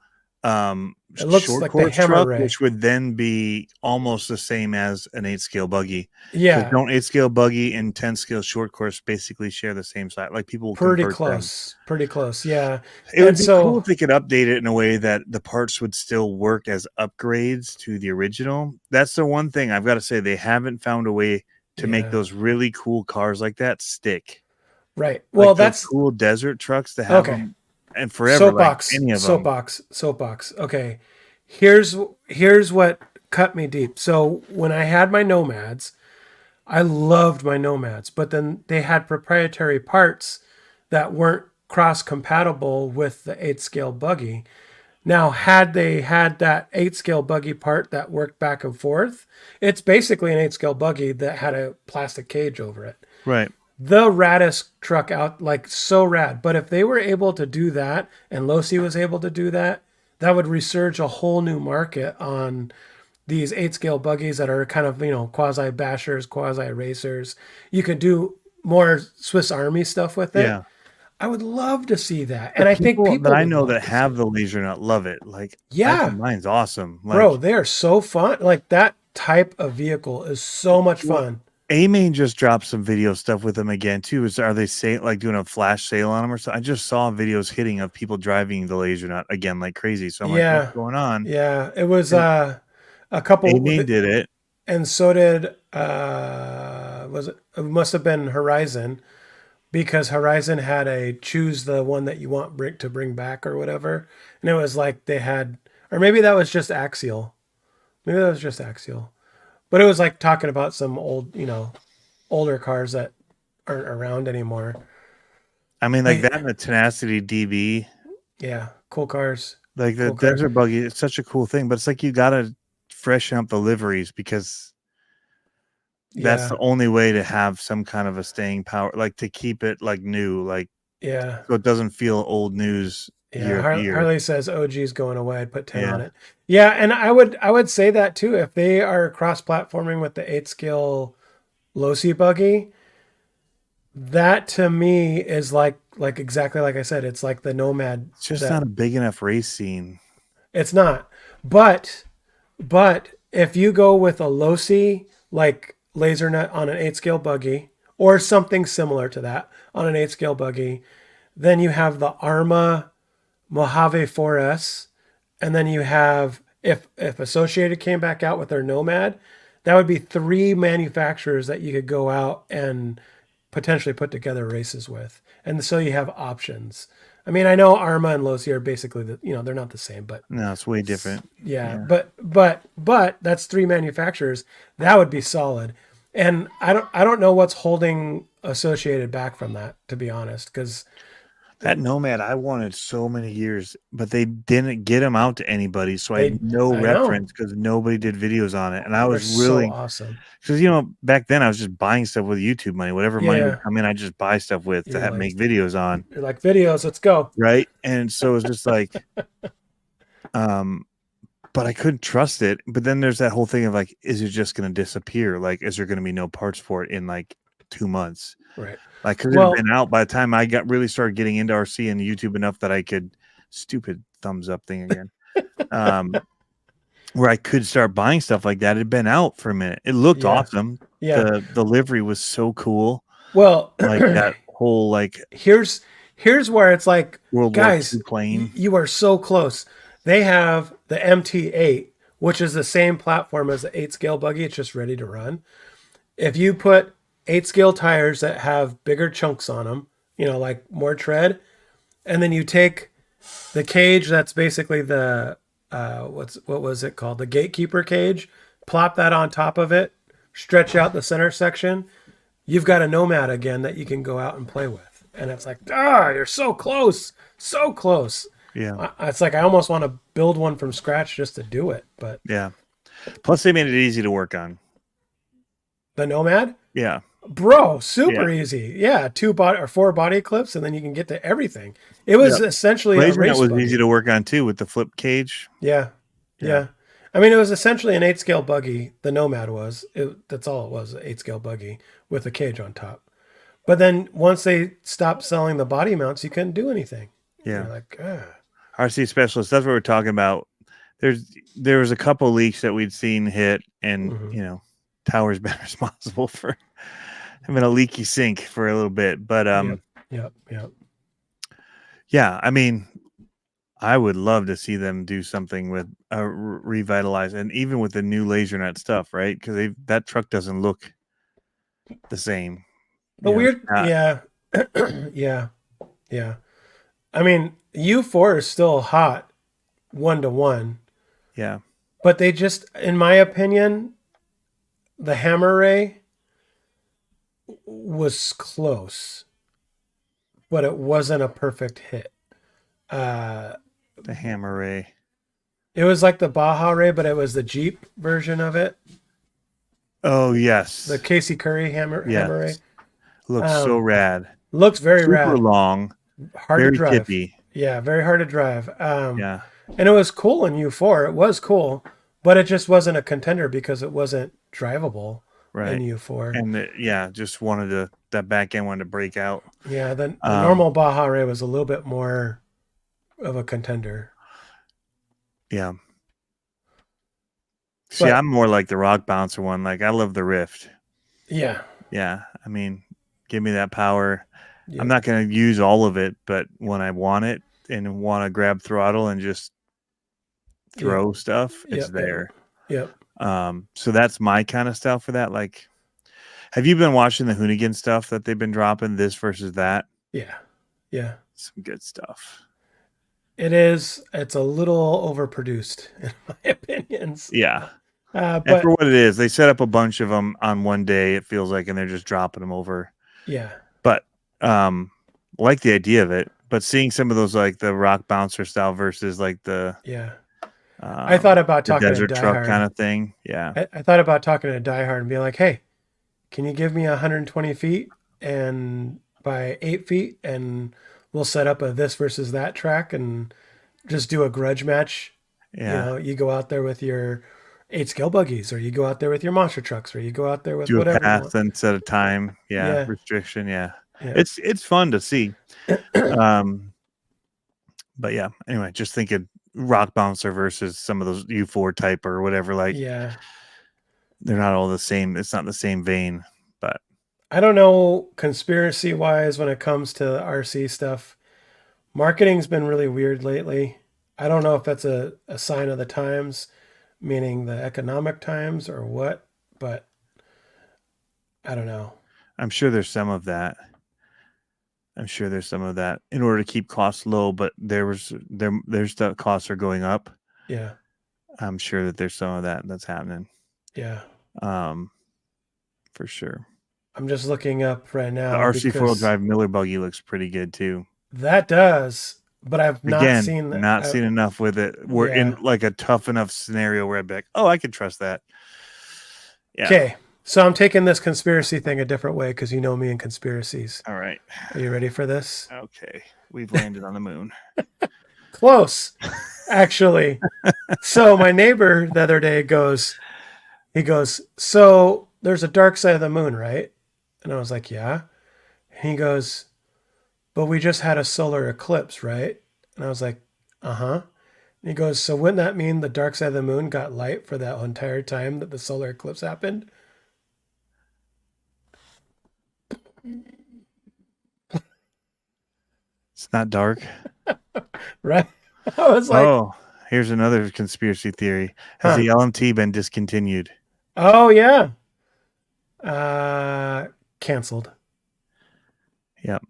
it looks short like the course hammer truck, ray. which would then be almost the same as an 8 scale buggy. Yeah. Don't 8 scale buggy and 10 scale short course basically share the same size? Like people will pretty convert close. them. Pretty close. Yeah. It would be cool if they could update it in a way that the parts would still work as upgrades to the original. That's the one thing I've got to say. They haven't found a way to make those really cool cars like that stick. Right. Well, like that's cool desert trucks to have them and forever. Soapbox. Like any of Soapbox. Okay. Here's what cut me deep. So when I had my Nomads, I loved my Nomads, but then they had proprietary parts that weren't cross compatible with the 8 scale buggy. Now, had they had that 8 scale buggy part that worked back and forth, it's basically an 8 scale buggy that had a plastic cage over it. Right. The raddest truck out, like so rad. But if they were able to do that and Losi was able to do that, that would resurge a whole new market on these 8 scale buggies that are kind of, quasi bashers, quasi racers. You could do more Swiss Army stuff with it. Yeah. I would love to see that. And I think people that I know that have the laser nut love it. Like, yeah, mine's awesome. Like, bro, they are so fun. Like that type of vehicle is so much fun. A-Main just dropped some video stuff with them again too. Are they like doing a flash sale on them or something? I just saw videos hitting of people driving the laser nut again like crazy. So I'm like, what's going on? Yeah, it was a couple. A-Main did it, and so did it must have been Horizon, because Horizon had a choose the one that you want to bring back or whatever, and it was like they had, or maybe that was just Axial. But it was like talking about some old, older cars that aren't around anymore. I mean, like that and the Tenacity DB. Yeah, cool cars. Like the Desert Buggy, it's such a cool thing, but it's like you gotta freshen up the liveries because that's the only way to have some kind of a staying power, like to keep it like new, like so it doesn't feel old news. Yeah, Harley says OG's going away. I'd put 10 on it. Yeah, and I would say that too. If they are cross-platforming with the 8 scale Losi buggy, that to me is like exactly like I said. It's like the Nomad. It's just not a big enough race scene. It's not. But if you go with a Losi like laser nut on an 8 scale buggy or something similar to that on an 8 scale buggy, then you have the Arma Mojave 4S, and then you have, if Associated came back out with their Nomad, that would be 3 manufacturers that you could go out and potentially put together races with. And so you have options. I mean, I know Arma and Losi are basically they're not the same, but no, it's way different. Yeah. But that's 3 manufacturers. That would be solid. And I don't know what's holding Associated back from that, to be honest, because that Nomad I wanted so many years, but they didn't get them out to anybody, so I had no reference because nobody did videos on it. And I was really so awesome because back then I was just buying stuff with YouTube money, whatever money would come in, I just buy stuff with to make videos on. You're like, videos, let's go, right? And so it was just like, but I couldn't trust it. But then there's that whole thing of like, is it just going to disappear? Like, is there going to be no parts for it in like 2 months. Right. Like, because it Well- had been out by the time I really started getting into RC and YouTube enough that I could, stupid thumbs up thing again, where I could start buying stuff like that. It had been out for a minute. It looked Yeah. awesome. Yeah. The livery was so cool. Well, Like that whole like here's where it's like, World guys, War II plane. you are so close. They have the MT8, which is the same platform as the 8 scale buggy. It's just ready to run. If you put 8 scale tires that have bigger chunks on them, like more tread, and then you take the cage that's basically the what was it called? The gatekeeper cage, plop that on top of it, stretch out the center section, you've got a Nomad again that you can go out and play with. And it's like, you're so close. So close. Yeah. It's like I almost want to build one from scratch just to do it. But Yeah. Plus they made it easy to work on. the Nomad? Yeah. Bro, super easy. Yeah, 4 body clips, and then you can get to everything. It was essentially a Blazing race Nut was buggy. easy to work on too with the flip cage. Yeah. I mean, it was essentially an 8 scale buggy. The Nomad was. That's all it was, an 8 scale buggy with a cage on top. But then once they stopped selling the body mounts, you couldn't do anything. Yeah. You're like, RC specialist. That's what we're talking about. There was a couple leaks that we'd seen hit, and Tower's been responsible for having a leaky sink for a little bit. But Yep. yeah, I mean, I would love to see them do something with revitalize, and even with the new laser nut stuff, right? Because that truck doesn't look the same. The weird, yeah. I mean, U4 is still hot 1-to-1. Yeah. But they just, in my opinion, the Hammer Ray was close, but it wasn't a perfect hit. The Hammer Ray. It was like the Baja Ray, but it was the Jeep version of it. Oh yes, The Casey Curry Hammer Ray. Looks so rad. Looks very Super rad. long, Hard very to drive. tippy. Yeah, very hard to drive. Yeah. And it was cool in U4. It was cool, but it just wasn't a contender because it wasn't drivable in U4. And just wanted that back end wanted to break out. Yeah, the normal Baja Ray was a little bit more of a contender. Yeah. See, I'm more like the Rock Bouncer one. Like, I love the Rift. Yeah. Yeah. I mean, give me that power. Yep. I'm not going to use all of it, but when I want it and want to grab throttle and just throw stuff, it's there. Yep. So that's my kind of stuff for that. Like, have you been watching the Hoonigan stuff that they've been dropping, this versus that? Yeah. Yeah. Some good stuff. It is. It's a little overproduced, in my opinions. Yeah. But and for what it is, they set up a bunch of them on one day, it feels like, and they're just dropping them over. Yeah. But like the idea of it, but seeing some of those, like the Rock Bouncer style versus like the I thought about talking to desert Die truck Hard. kind of thing. Yeah. I thought about talking to Die Hard and being like, hey, can you give me 120 feet and by 8 feet, and we'll set up a this versus that track and just do a grudge match. Yeah. You go out there with your 8 scale buggies, or you go out there with your monster trucks, or you go out there with do whatever. a path and set a time. Yeah. Restriction. Yeah. It's fun to see. But yeah, anyway, just thinking Rock Bouncer versus some of those U4 type or whatever, like, they're not all the same. It's not the same vein, but I don't know, conspiracy wise, when it comes to RC stuff, marketing's been really weird lately. I don't know if that's a sign of the times, meaning the economic times or what, but I don't know. I'm sure there's some of that. In order to keep costs low, but there's the costs are going up. Yeah. I'm sure that there's some of that's happening. Yeah. For sure. I'm just looking up right now. The RC 4-wheel drive Miller buggy looks pretty good too. That does, but I've not seen that. Not seen enough with it. We're in like a tough enough scenario where I'd be like, oh, I can trust that. Yeah. Okay. So I'm taking this conspiracy thing a different way because you know me and conspiracies. All right. Are you ready for this? Okay. We've landed on the moon. Close, actually. So my neighbor the other day goes, so there's a dark side of the moon, right? And I was like, yeah. And he goes, but we just had a solar eclipse, right? And I was like, uh-huh. And he goes, so wouldn't that mean the dark side of the moon got light for that entire time that the solar eclipse happened? It's not dark. Right? I was like, Oh, here's another conspiracy theory. Has the LMT been discontinued? oh, yeah. Canceled. Yep.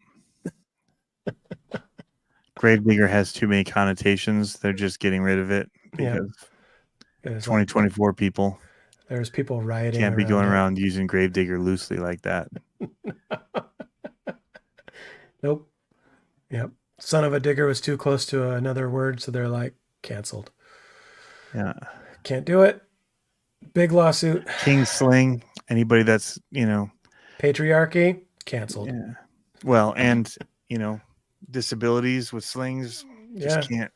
Gravedigger has too many connotations. They're just getting rid of it because There's 2024 people there's people rioting. can't be going it. around using Gravedigger loosely like that. Nope. Yep. Son of a digger was too close to another word, so they're like, canceled. Yeah. Can't do it. Big lawsuit. King Sling, anybody that's, Patriarchy, canceled. yeah. Well, and, disabilities with slings just can't.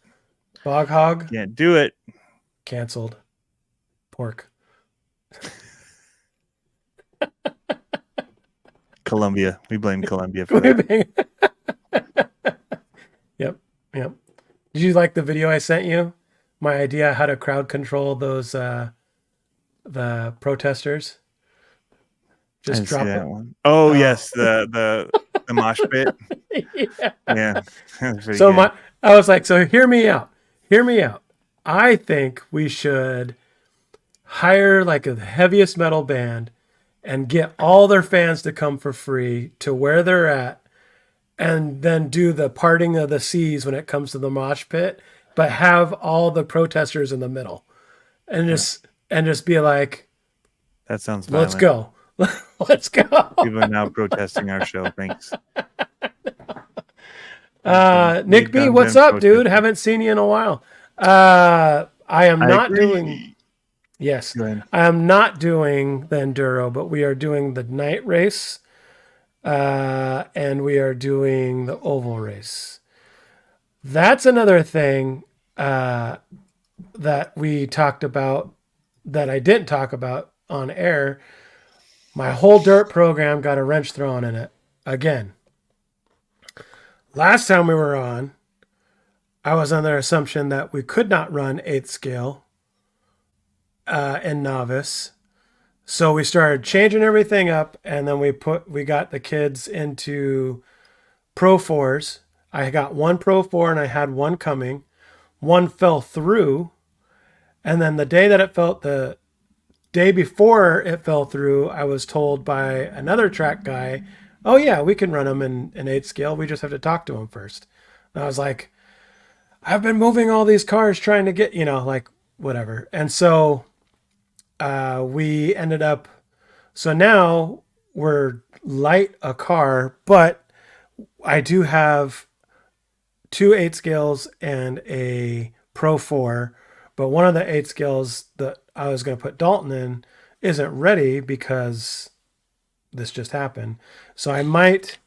Bog hog, Can't do it. canceled. Pork. Columbia. We blame Columbia for that. Yep. Did you like the video I sent you? My idea how to crowd control those the protesters. Just drop that it. one. Oh, yes, the mosh pit. Yeah. So I was like, so hear me out. I think we should hire like the heaviest metal band and get all their fans to come for free to where they're at, and then do the parting of the seas when it comes to the mosh pit, but have all the protesters in the middle, and just be like, that sounds violent. let's go. Let's go. People are now protesting our show. Thanks. Nick B, what's up, dude? Haven't seen you in a while. I am not doing. Yes, I am not doing the enduro, but we are doing the night race, and we are doing the oval race. That's another thing that we talked about that I didn't talk about on air. My whole dirt program got a wrench thrown in it again. Last time we were on, I was under the assumption that we could not run 8th scale in novice. So we started changing everything up, and then we got the kids into Pro 4s. I got one Pro 4 and I had one coming. One fell through, and then the day before it fell through, I was told by another track guy, oh yeah, we can run them in 8th scale. We just have to talk to them first. And I was like, I've been moving all these cars trying to get, like whatever. And so we ended up, so now we're light a car, but I do have 2 8 scales and a Pro 4, but one of the 8 scales that I was going to put Dalton in isn't ready because this just happened. So I might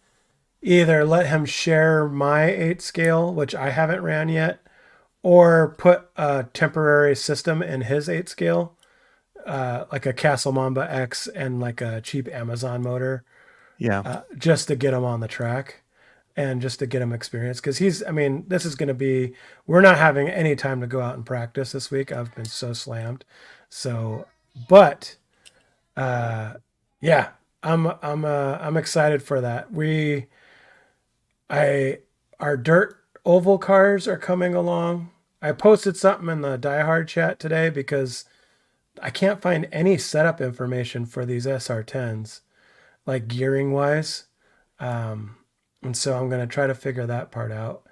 either let him share my 8 scale, which I haven't ran yet, or put a temporary system in his 8 scale, like a Castle Mamba X and like a cheap Amazon motor. Yeah. Just to get him on the track and just to get him experience. Because this is going to be, we're not having any time to go out and practice this week. I've been so slammed. So, but yeah, I'm excited for that. Our dirt oval cars are coming along. I posted something in the Die Hard chat today because I can't find any setup information for these SR10s, like gearing wise. And so I'm going to try to figure that part out.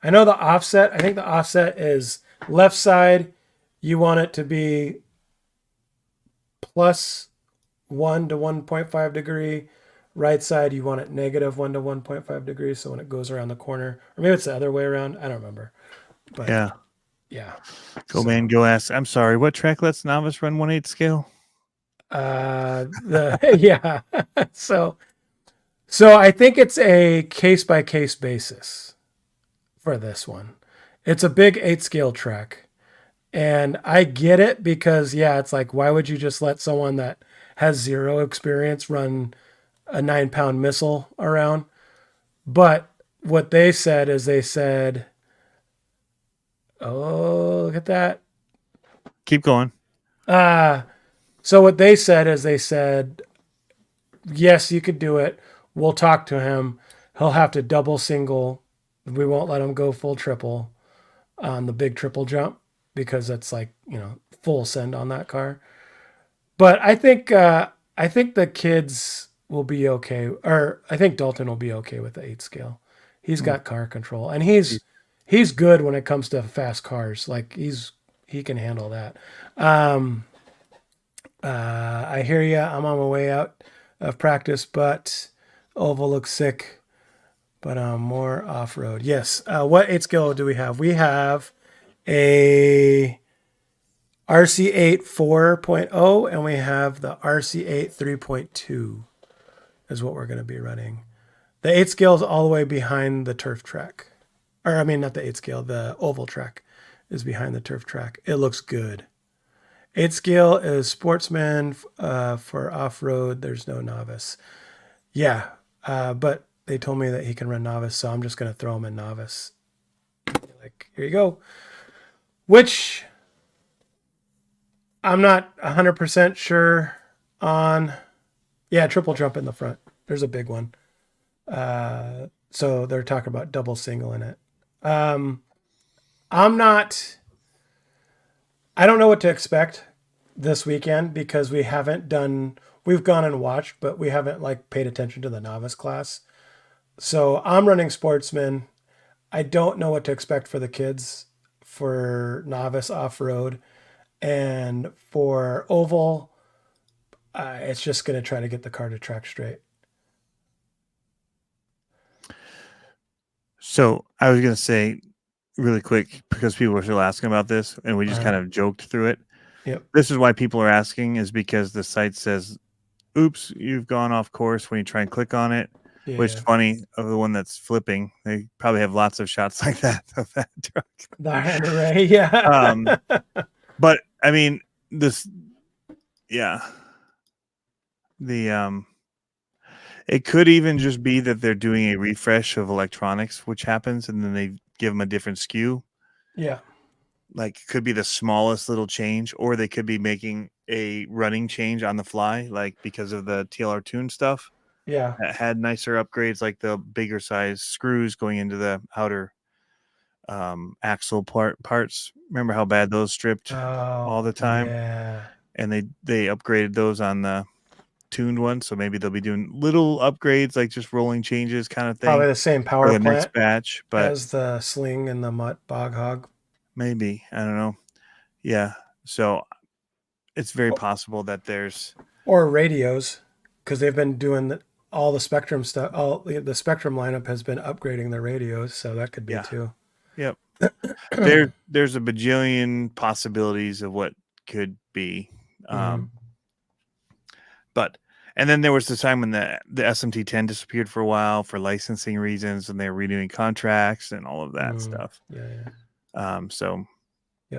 I know the offset. I think the offset is left side. You want it to be plus 1 to 1.5 degree. Right side, you want it negative 1 to 1.5 degrees. So when it goes around the corner, or maybe it's the other way around. I don't remember. But yeah. Go man, go ask. I'm sorry. What track lets novice run 1/8 scale? Yeah. So I think it's a case by case basis for this one. It's a big 8 scale track. And I get it because it's like, why would you just let someone that has zero experience run a 9-pound missile around. But what they said is oh, look at that. Keep going. So what they said is yes, you could do it. We'll talk to him. He'll have to double single. We won't let him go full triple on the big triple jump because that's like, full send on that car. But I think the kids will be okay, or I think Dalton will be okay with the 8 scale. He's got car control, and he's good when it comes to fast cars. Like he can handle that. I hear you. I'm on my way out of practice, but oval looks sick. But more off road. Yes. What 8 scale do we have? We have a RC8 4.0 and we have the RC8 3.2 is what we're going to be running. The 8 scale is all the way behind the turf track. Or I mean, not the 8 scale, the oval track is behind the turf track. It looks good. 8 scale is sportsman for off-road. There's no novice. Yeah, but they told me that he can run novice, so I'm just going to throw him in novice. Like, here you go. Which I'm not 100% sure on. Yeah, triple jump in the front. There's a big one. So they're talking about double single in it. I don't know what to expect this weekend because we've gone and watched, but we haven't like paid attention to the novice class. So I'm running sportsman. I don't know what to expect for the kids for novice off-road, and for oval, it's just going to try to get the car to track straight. So I was going to say really quick, because people were still asking about this and we just kind of joked through it. Yep. This is why people are asking, is because the site says, oops, you've gone off course when you try and click on it. Yeah. Which is funny, of the one that's flipping. They probably have lots of shots like that of that truck. The hammer ray, yeah. But I mean, it could even just be that they're doing a refresh of electronics, which happens, and then they give them a different SKU. Yeah. Like, it could be the smallest little change, or they could be making a running change on the fly, like because of the TLR Tune stuff. Yeah. That had nicer upgrades, like the bigger size screws going into the outer axle parts. Remember how bad those stripped all the time? Yeah. And they upgraded those on the tuned one, so maybe they'll be doing little upgrades, like just rolling changes kind of thing. Probably the same power for the plant next batch, but as the sling and the mutt bog hog. Maybe, I don't know. Yeah, so it's very possible that there's or radios, because they've been doing all the Spectrum stuff. All the Spectrum lineup has been upgrading their radios, so that could be too. Yep. There's a bajillion possibilities of what could be. But and then there was the time when the SMT10 disappeared for a while for licensing reasons, and they're renewing contracts and all of that stuff. Yeah. So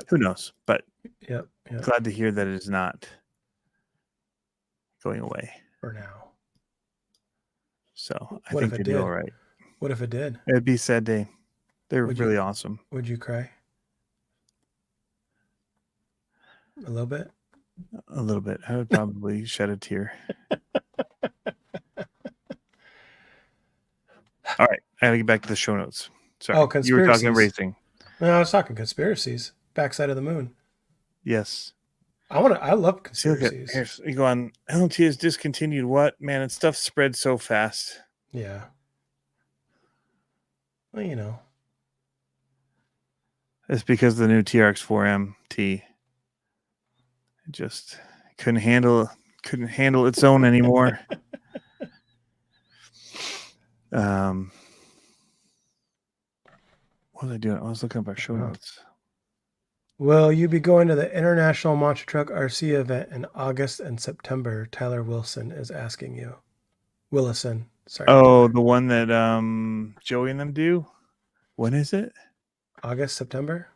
who knows? But yep. Glad to hear that it is not going away for now. So I think they do all right. What if it did? It'd be a sad day. They're really awesome. Would you cry? A little bit? A little bit. I would probably shed a tear. All right. I gotta get back to the show notes. Sorry. Oh, conspiracies. You were talking racing. No, I was talking conspiracies. Backside of the moon. Yes. I love conspiracies. Here's, you go on. LMT has discontinued what? Man, and stuff spread so fast. Yeah. Well, you know. It's because the new TRX4MT just couldn't handle its own anymore. What was I doing? I was looking up our show notes. Will you be going to the International Monster Truck RC event in August and September? Tyler Wilson is asking you. Willison. Sorry. Oh, the one that Joey and them do? When is it? August, September?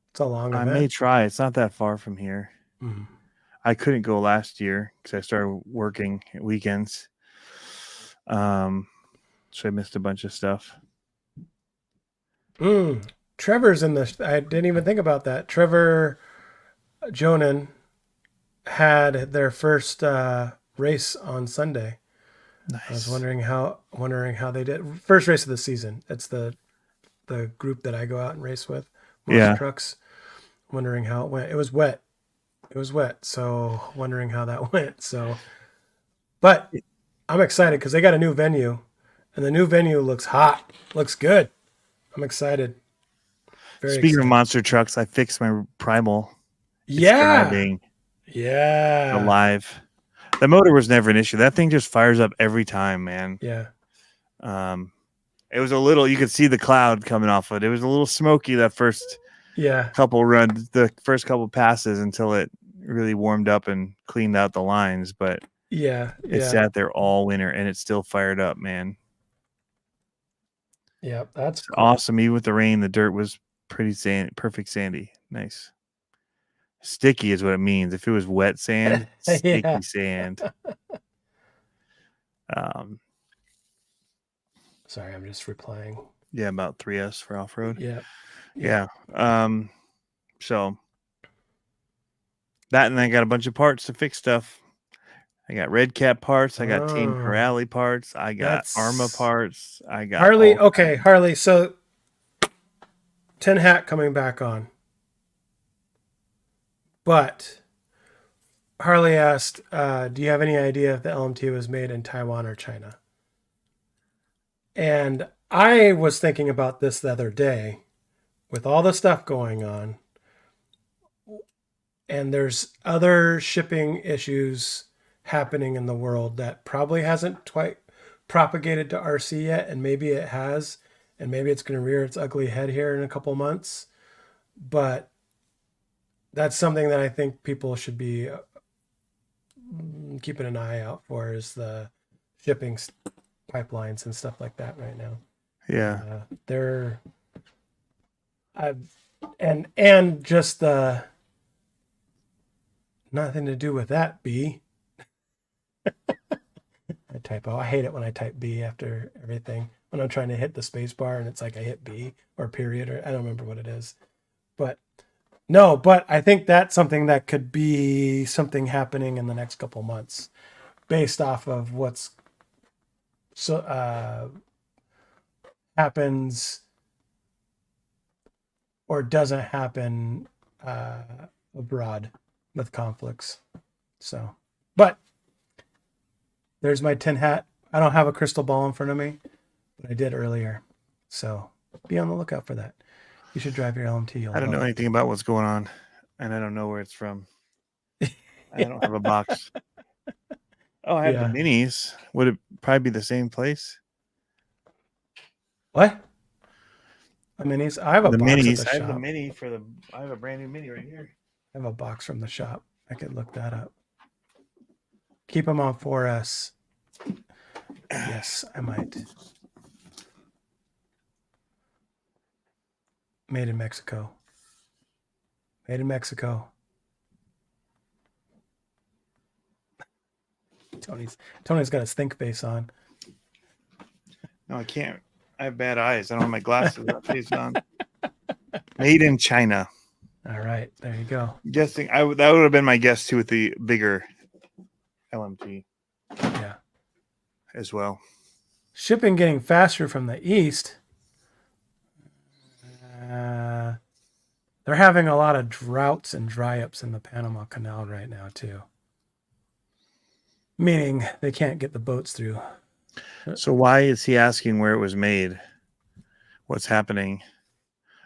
It's a long event. I may try. It's not that far from here. Mm. I couldn't go last year because I started working weekends. So I missed a bunch of stuff. Trevor's in this. I didn't even think about that. Trevor Jonan had their first race on Sunday. Nice. I was wondering how they did. First race of the season. It's the group that I go out and race with. Monster Trucks. Wondering how it went. It was wet. So wondering how that went. So, but I'm excited because they got a new venue, and the new venue looks hot. Looks good. I'm excited. Very Speaking excited. Of monster trucks, I fixed my primal. Yeah. Driving. Yeah. Alive. The motor was never an issue. That thing just fires up every time, man. Yeah. It was a little, you could see the cloud coming off of it. It was a little smoky that first couple runs, the first couple passes until it really warmed up and cleaned out the lines. But it sat there all winter and it still fired up, man. Yeah, that's cool. Awesome. Even with the rain, the dirt was pretty perfect sandy. Nice. Sticky is what it means. If it was wet sand, sticky sand. Sorry, I'm just replying. Yeah, about 3S for off-road. Yeah. So that, and I got a bunch of parts to fix stuff. I got Red Cap parts. I got Team Corrali parts. I got Arma parts. I got Harley. Okay, Harley. So Tin Hat coming back on. But Harley asked, do you have any idea if the LMT was made in Taiwan or China? And I was thinking about this the other day with all the stuff going on. And there's other shipping issues happening in the world that probably hasn't quite propagated to RC yet. And maybe it has. And maybe it's going to rear its ugly head here in a couple months. But that's something that I think people should be keeping an eye out for, is the shipping pipelines and stuff like that right now. Yeah. And just nothing to do with that, B. I typo. I hate it when I type B after everything. When I'm trying to hit the space bar and it's like I hit B or period, or I don't remember what it is. But I think that's something that could be something happening in the next couple months based off of what's happens or doesn't happen abroad with conflicts. So, but there's my tin hat. I don't have a crystal ball in front of me, but I did earlier. So be on the lookout for that. You should drive your LMT. I don't know anything about what's going on, and I don't know where it's from. I don't have a box. Oh, I have the minis. Would it probably be the same place? What? The minis? I have a box minis. at the shop. I have the mini I have a brand new mini right here. I have a box from the shop. I could look that up. Keep them on 4S. Yes, I might. Made in Mexico. Made in Mexico. Tony's got his think face on. No, I can't. I have bad eyes. I don't have my glasses face on. Made in China. All right, there you go. Guessing that would have been my guess too, with the bigger LMT. Yeah. As well. Shipping getting faster from the east. They're having a lot of droughts and dry ups in the Panama Canal right now too. Meaning they can't get the boats through. So why is he asking where it was made? What's happening?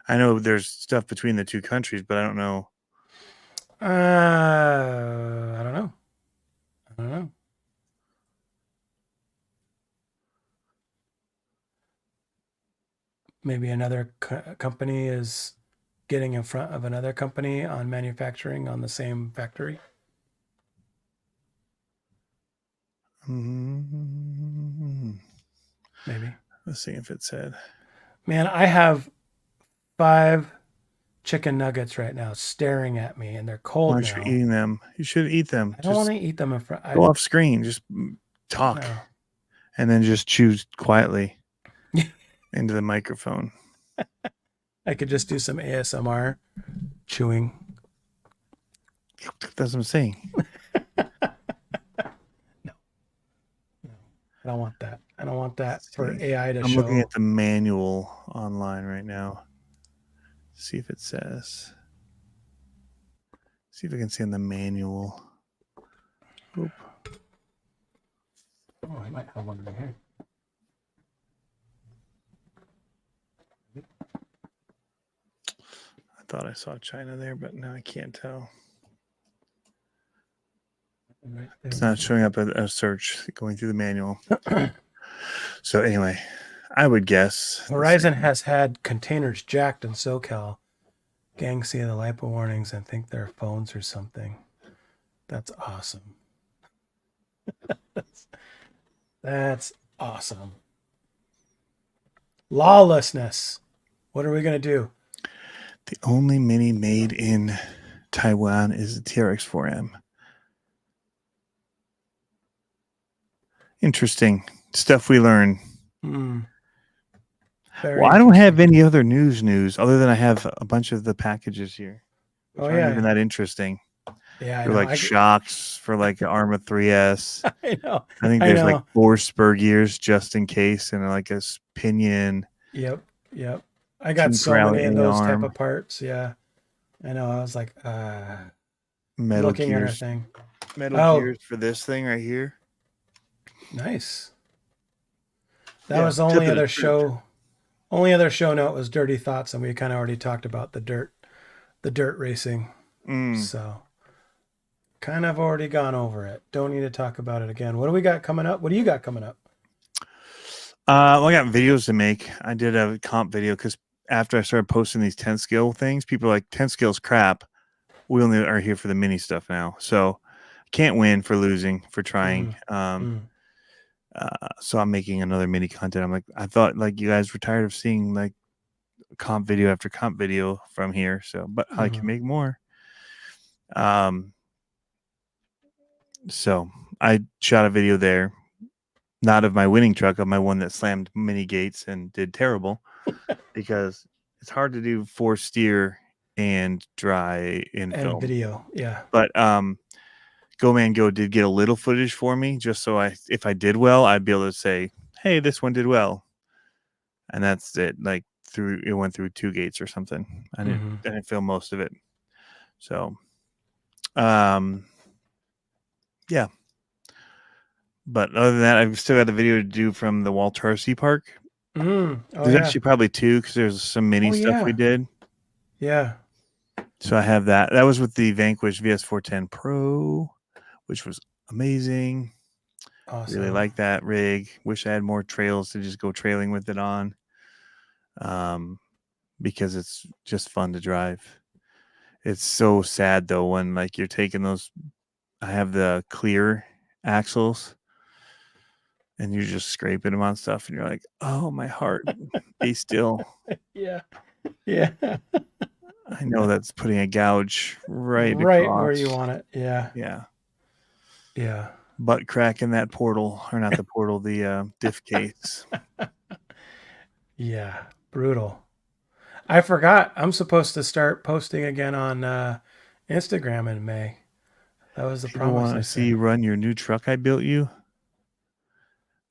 I know there's stuff between the two countries, but I don't know. I don't know. Maybe another company is getting in front of another company on manufacturing on the same factory. Maybe. Let's see if it said. Man, I have 5 chicken nuggets right now, staring at me, and they're Why cold aren't now. you eating them? You should eat them. I don't Just want to eat them in front. go off screen. Just talk, No. and then just chew quietly into the microphone. I could just do some ASMR chewing. That's what I'm saying. I don't want that. I don't want that for AI to I'm show. looking at the manual online right now. See if it says. See if I can see in the manual. Oop. Oh, I might have one right here. I thought I saw China there, but now I can't tell. Right It's there. not showing up a search going through the manual. So anyway, I would guess Verizon has had containers jacked in SoCal. Gangs see the LIPO warnings and think they're phones or something. That's awesome. That's awesome. Lawlessness. What are we going to do? the only Mini made in Taiwan is the TRX-4M. Interesting stuff we learn. Well, I don't have any other news other than I have a bunch of the packages here. Which aren't even that interesting. Yeah, I They're know. like shocks for like an Arma 3S. I know. I think there's like 4 spur gears just in case, and like a pinion. Yep. I got so many of those type of parts. Yeah, I know. I was like, metal looking gears. at our thing. Metal gears for this thing right here. Nice. That was the only other show. Only other show note was Dirty Thoughts, and we kind of already talked about the dirt racing. So kind of already gone over it. Don't need to talk about it again. What do we got coming up? What do you got coming up? Well, I got videos to make. I did a comp video because after I started posting these 10 skill things, people are like, 10 skills crap. We only are here for the mini stuff now. So can't win for losing, for trying. So I'm making another mini content. I'm like, I thought like you guys were tired of seeing like comp video after comp video from here. So, but I can make more. So I shot a video there, not of my winning truck, of my one that slammed mini gates and did terrible because it's hard to do 4 steer and dry in film video. Yeah. But, Go Man Go did get a little footage for me just so if I did well, I'd be able to say, hey, this one did well. And that's it. Like it went through 2 gates or something. I didn't film most of it. So, yeah. But other than that, I've still got the video to do from the Walter RC Park. There's actually probably 2 because there's some mini stuff we did. Yeah. So I have that. That was with the Vanquish VS410 Pro, which was amazing. Awesome. Really like that rig. Wish I had more trails to just go trailing with it on. Because it's just fun to drive. It's so sad though when like you're taking those. I have the clear axles, and you're just scraping them on stuff, and you're like, "Oh, my heart, be still." Yeah. I know that's putting a gouge right across. Where you want it. Yeah. Butt crack in that portal, or not the portal, the diff case. Yeah, brutal. I forgot. I'm supposed to start posting again on Instagram in May. That was the promise. Want to see you run your new truck I built you?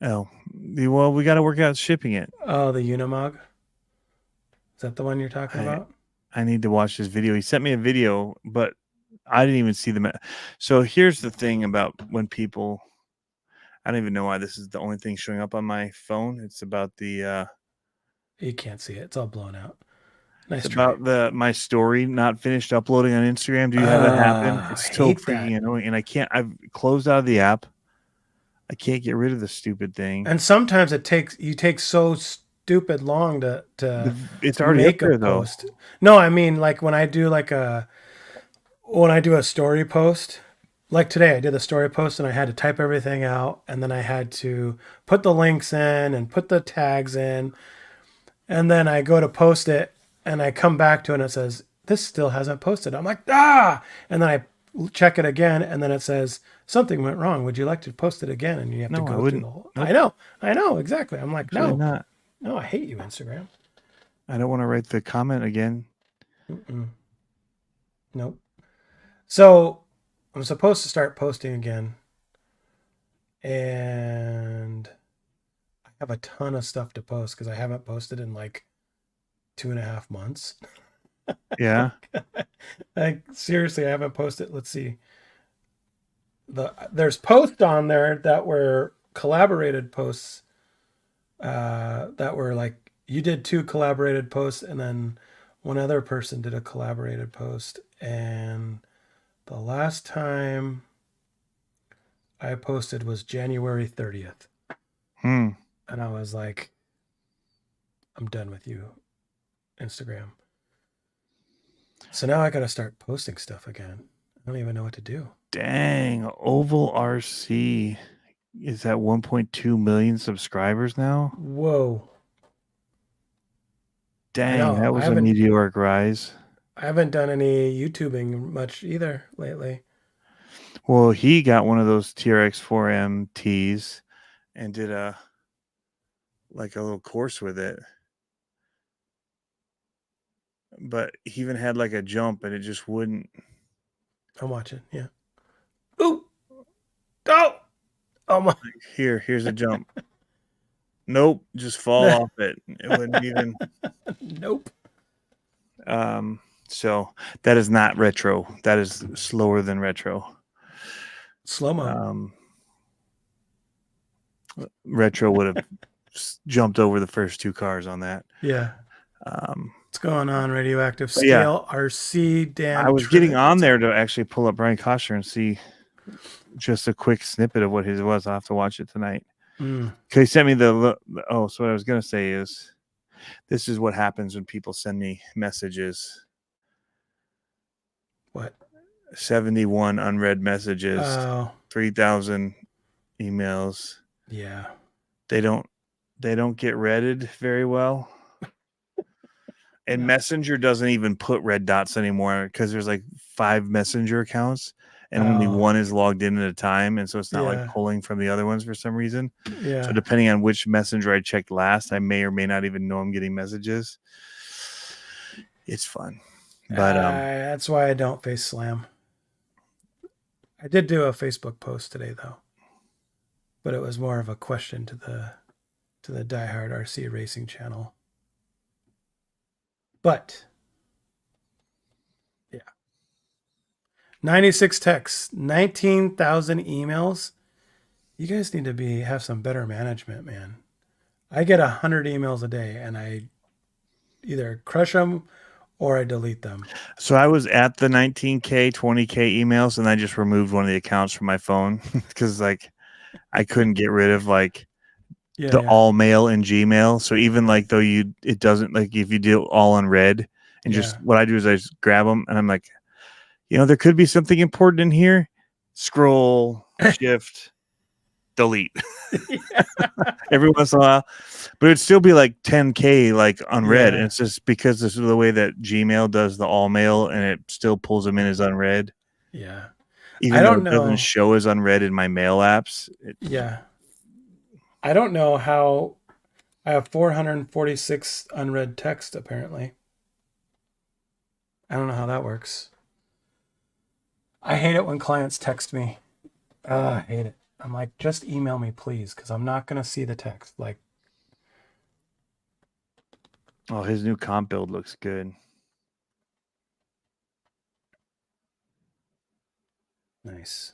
Oh, well, we got to work out shipping it. Oh, the Unimog? Is that the one you're talking about? I need to watch this video. He sent me a video, but I didn't even see them. So here's the thing about when people, I don't even know why this is the only thing showing up on my phone. It's about the, you can't see it. It's all blown out. Nice. It's about my story not finished uploading on Instagram. Do you have that happen? It's so freaking annoying. And I've closed out of the app. I can't get rid of the stupid thing. And sometimes you take so stupid long to it's already make up there, a post. No, I mean like when I do a story post, like today I did the story post and I had to type everything out, and then I had to put the links in and put the tags in, and then I go to post it and I come back to it and it says this still hasn't posted. I'm like, ah, and then I check it again, and then it says something went wrong. Would you like to post it again? And you have to No, I go through wouldn't. the whole. Nope. I know exactly. I'm like, Absolutely no, not. no, I hate you, Instagram. I don't want to write the comment again. Nope. So I'm supposed to start posting again, and I have a ton of stuff to post because I haven't posted in like 2.5 months. Yeah. Like seriously, I haven't posted. Let's see. There's posts on there that were collaborated posts. That were like you did 2 collaborated posts, and then one other person did a collaborated post. And the last time I posted was January 30th. And I was like, I'm done with you, Instagram. So now I got to start posting stuff again. I don't even know what to do. Dang, Oval RC is at 1.2 million subscribers now. Whoa. Dang, that was a meteoric rise. I haven't done any YouTubing much either lately. Well, he got one of those TRX4M tees and did a little course with it. But he even had like a jump and it just wouldn't. I'm watching, yeah. Ooh. Oh. Oh my. Here's a jump. Nope, just fall off it. It wouldn't even. Nope. So that is not retro. That is slower than retro. Slow-mo. Retro would have jumped over the first 2 cars on that. Yeah. What's going on, Radioactive Scale? Yeah. RC Dan. I was getting on there to actually pull up Brian Koster and see just a quick snippet of what his was. I'll have to watch it tonight. He sent me so what I was going to say is this is what happens when people send me messages. What? 71 unread messages, 3,000 emails. Yeah. They don't get redded very well. And no. Messenger doesn't even put red dots anymore because there's like 5 Messenger accounts and only one is logged in at a time. And so it's not like pulling from the other ones for some reason. Yeah. So depending on which Messenger I checked last, I may or may not even know I'm getting messages. It's fun. But that's why I don't face slam. I did do a Facebook post today though. But it was more of a question to the Diehard RC Racing channel. But yeah. 96 texts, 19,000 emails. You guys need to have some better management, man. I get 100 emails a day and I either crush them or I delete them. So I was at the 19K, 20K emails and I just removed one of the accounts from my phone because like I couldn't get rid of like all mail in Gmail. So even like though it doesn't like if you do all unread and just what I do is I just grab them and I'm like, there could be something important in here. Scroll, shift, delete. Every once in a while, but it'd still be like 10K like unread. And it's just because this is the way that Gmail does the all mail and it still pulls them in as unread. Yeah. Even though it doesn't show as unread in my mail apps. I don't know how I have 446 unread text apparently. I don't know how that works. I hate it when clients text me. I hate it. I'm like, just email me, please, because I'm not going to see the text. Like, oh, his new comp build looks good. Nice.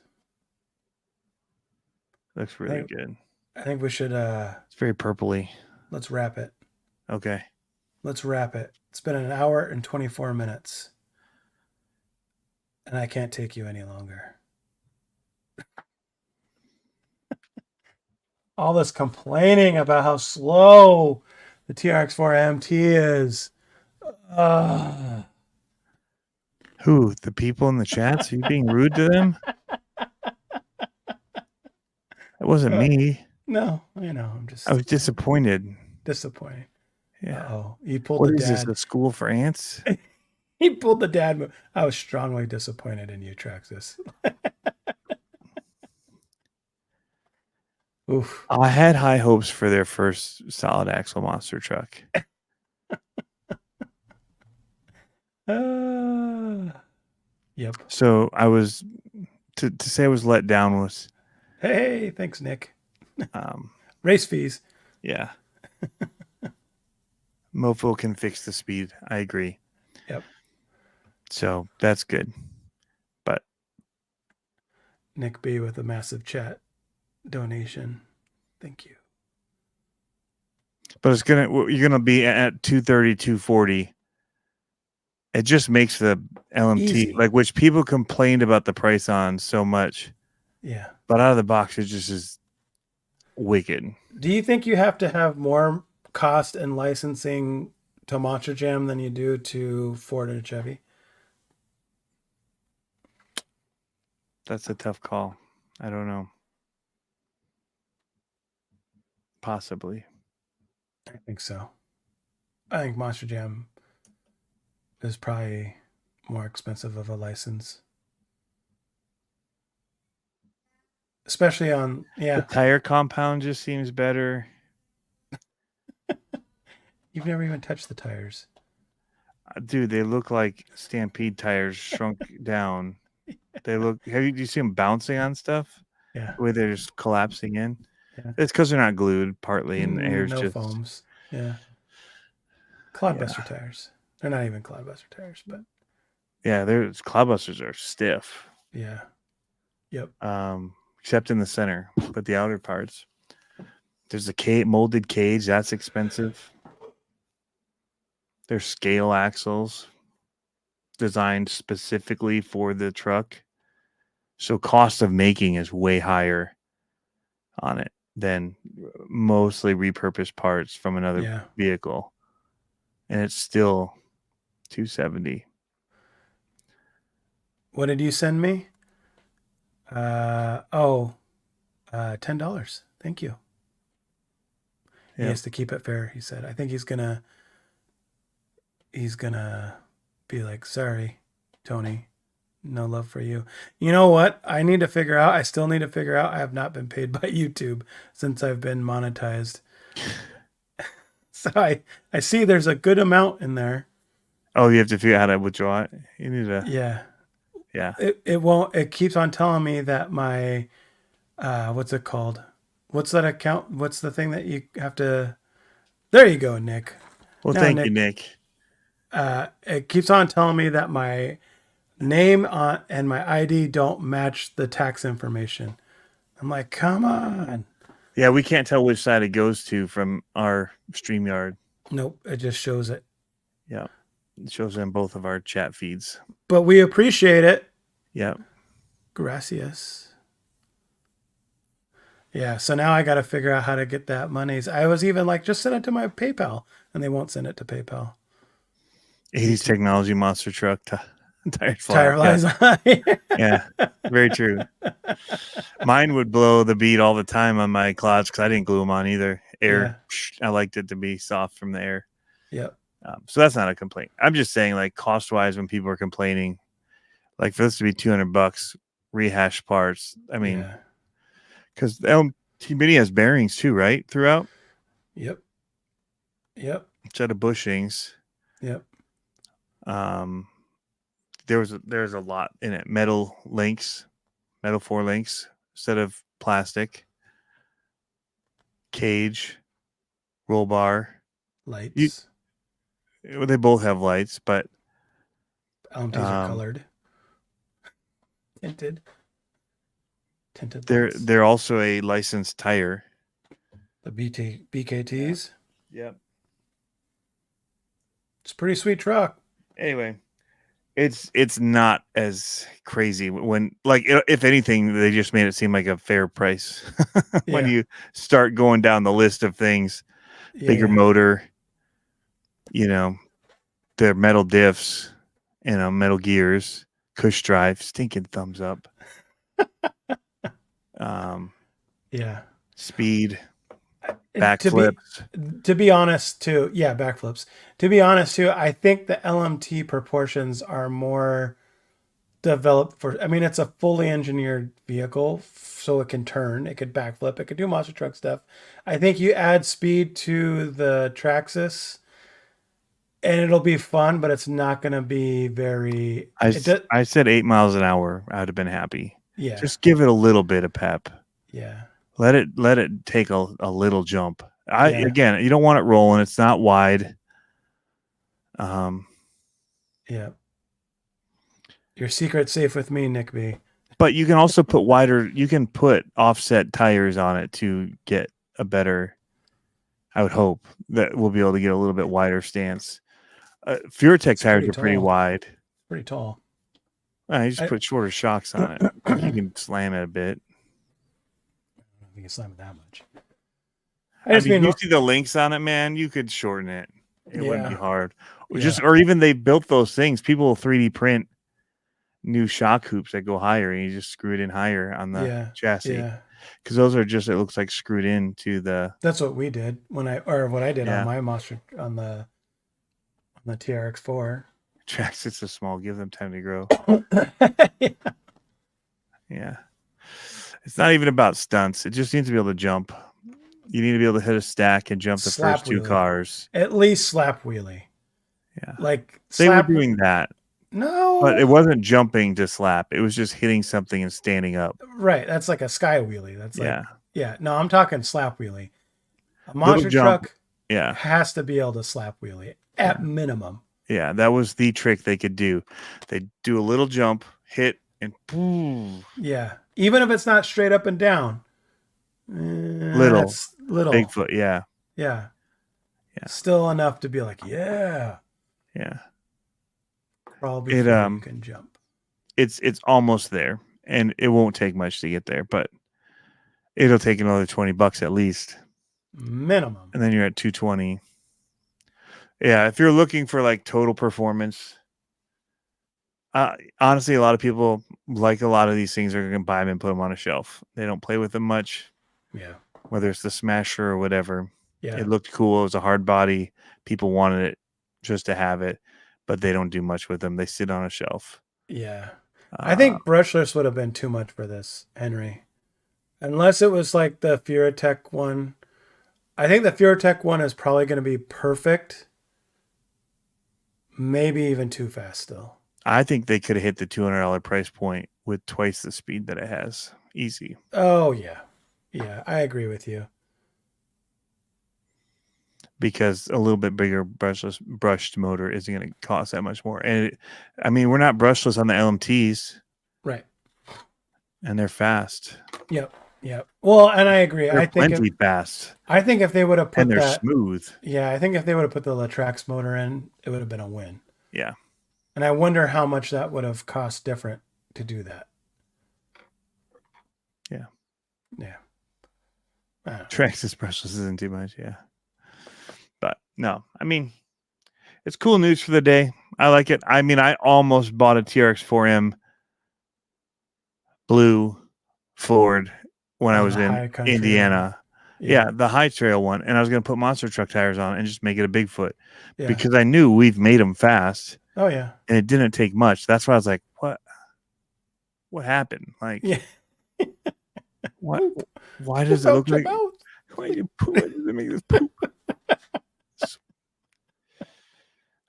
Looks really good. I think we should. It's very purpley. Let's wrap it. Okay. Let's wrap it. It's been 1 hour and 24 minutes. And I can't take you any longer. All this complaining about how slow the TRX4MT is. Who? The people in the chats? Are you being rude to them? It wasn't me. No, I was disappointed. Disappointed. Yeah. You pulled what the is dad. This, a school for ants? He pulled the dad move. I was strongly disappointed in you, Traxxas. Oof. I had high hopes for their first solid axle monster truck. Yep. So I was to say I was let down was Hey, thanks, Nick. um Race fees. yeah. Mofo can fix the speed. I agree. Yep. So that's good. But Nick B with a massive chat donation. Thank you. but you're gonna be at 230, 240. It just makes the LMT Easy. like which people complained about the price on so much. Yeah. But out of the box, it just is wicked. Do you think you have to have more cost and licensing to Monster Jam than you do to Ford and Chevy? That's a tough call. I don't know. Possibly. I think so. I think Monster Jam is probably more expensive of a license. Especially on, The tire compound just seems better. You've never even touched the tires. Dude, they look like Stampede tires shrunk down. They look. Do you see them bouncing on stuff? Yeah. The way they're just collapsing in. Yeah. It's because they're not glued partly, and the air's no just foams. Yeah. Cloudbuster tires. They're not even Cloudbuster tires, but yeah, there's Cloudbusters are stiff. yeah. Yep. Except in the center, but the outer parts. There's a molded cage that's expensive. There's scale axles designed specifically for the truck. So cost of making is way higher on it than mostly repurposed parts from another vehicle. And it's still $270. What did you send me? $10. Thank you. He has to keep it fair, he said. I think he's gonna be like, sorry, Tony, no love for you. You know what? I still need to figure out I have not been paid by YouTube since I've been monetized. So I see there's a good amount in there. Oh, you have to figure out how to withdraw it. You need to. Yeah. Yeah. It keeps on telling me that my what's it called? What's that account? What's the thing that you have to? There you go, Nick. Well, thank you, Nick. It keeps on telling me that my name and my ID don't match the tax information. I'm like, come on. Yeah, we can't tell which side it goes to from our StreamYard. Nope, it just shows it. Yeah, it shows in both of our chat feeds. But we appreciate it. Yeah. Gracias. Yeah, so now I got to figure out how to get that money. I was even like, just send it to my PayPal, and they won't send it to PayPal. 80s technology monster truck tire flies. Yeah, very true. Mine would blow the bead all the time on my clouds because I didn't glue them on either. Air, I liked it to be soft from the air. Yep. So that's not a complaint. I'm just saying, like, cost wise, when people are complaining, like for this to be $200 rehash parts, I mean, because the LMT Mini has bearings too, right? Throughout. Yep. Set of bushings. Yep. There's a lot in it. Metal 4 links instead of plastic. Cage, roll bar, lights. They both have lights, but LMTs are colored, tinted. They're also a licensed tire. The BKTs. Yep. It's a pretty sweet truck. Anyway, it's not as crazy when, like, if anything, they just made it seem like a fair price when you start going down the list of things. Bigger motor, their metal diffs, metal gears, cush drive, stinking thumbs up. Yeah. Speed. Backflips. To be honest, too, yeah, backflips. To be honest, too, I think the LMT proportions are more developed for. I mean, it's a fully engineered vehicle, so it can turn, it could backflip, it could do monster truck stuff. I think you add speed to the Traxxas, and it'll be fun, but it's not going to be very. I said 8 miles an hour. I'd have been happy. Yeah, Just give it a little bit of pep. yeah. Let it take a little jump. Yeah. Again, you don't want it rolling. It's not wide. Yeah. Your secret's safe with me, Nick B. But you can also put wider. You can put offset tires on it to get a better. I would hope that we'll be able to get a little bit wider stance. Furatech tires are pretty wide. Pretty tall. You just put shorter shocks on it. You can slam it a bit. I don't think you slam it that much. I mean, you see the links on it, man. You could shorten it. It wouldn't be hard. Or even they built those things. People will 3D print new shock hoops that go higher, and you just screw it in higher on the chassis. Yeah. Because those are just, it looks like screwed into the. That's what we did what I did on my monster on the TRX4. Tracks, it's a small. Give them time to grow. Yeah. It's not even about stunts. It just needs to be able to jump. You need to be able to hit a stack and jump the first two cars. At least slap wheelie. Yeah. Like they were doing that. No. But it wasn't jumping to slap. It was just hitting something and standing up. Right. That's like a sky wheelie. That's like yeah. No, I'm talking slap wheelie. A monster truck has to be able to slap wheelie at minimum. Yeah, that was the trick they could do. They do a little jump, hit, and boom. Yeah. Even if it's not straight up and down. Little. Bigfoot, yeah. Yeah. Yeah. Still enough to be like, yeah. Yeah. Probably you can jump. It's almost there, and it won't take much to get there, but it'll take another $20 at least. Minimum. And then you're at 220. Yeah, if you're looking for like total performance, honestly, a lot of people like a lot of these things are going to buy them and put them on a shelf. They don't play with them much. Yeah. Whether it's the Smasher or whatever. Yeah. It looked cool. It was a hard body. People wanted it just to have it, but they don't do much with them. They sit on a shelf. Yeah. I think brushless would have been too much for this, Henry. Unless it was like the Furatech one. I think the Furatech one is probably going to be perfect. Maybe even too fast still. I think they could have hit the $200 price point with twice the speed that it has. Easy. Oh, yeah. Yeah, I agree with you. Because a little bit bigger brushed motor isn't going to cost that much more. And we're not brushless on the LMTs. Right. And they're fast. Yep. Yep. Well, and I agree. They're plenty fast. I think if they would have put and they're smooth. Yeah, I think if they would have put the Latrax motor in, it would have been a win. Yeah. And I wonder how much that would have cost different to do that. Yeah. Yeah. Traxxas brushless isn't too much, yeah. But no, it's cool news for the day. I like it. I almost bought a TRX4M blue Ford when I was in Indiana. Yeah, the high trail one. And I was going to put monster truck tires on it and just make it a Bigfoot because I knew we've made them fast. Oh, yeah. And it didn't take much. That's why I was like, what happened? Like, what? Why does it look like? Why do you poop? Why does it make this poop?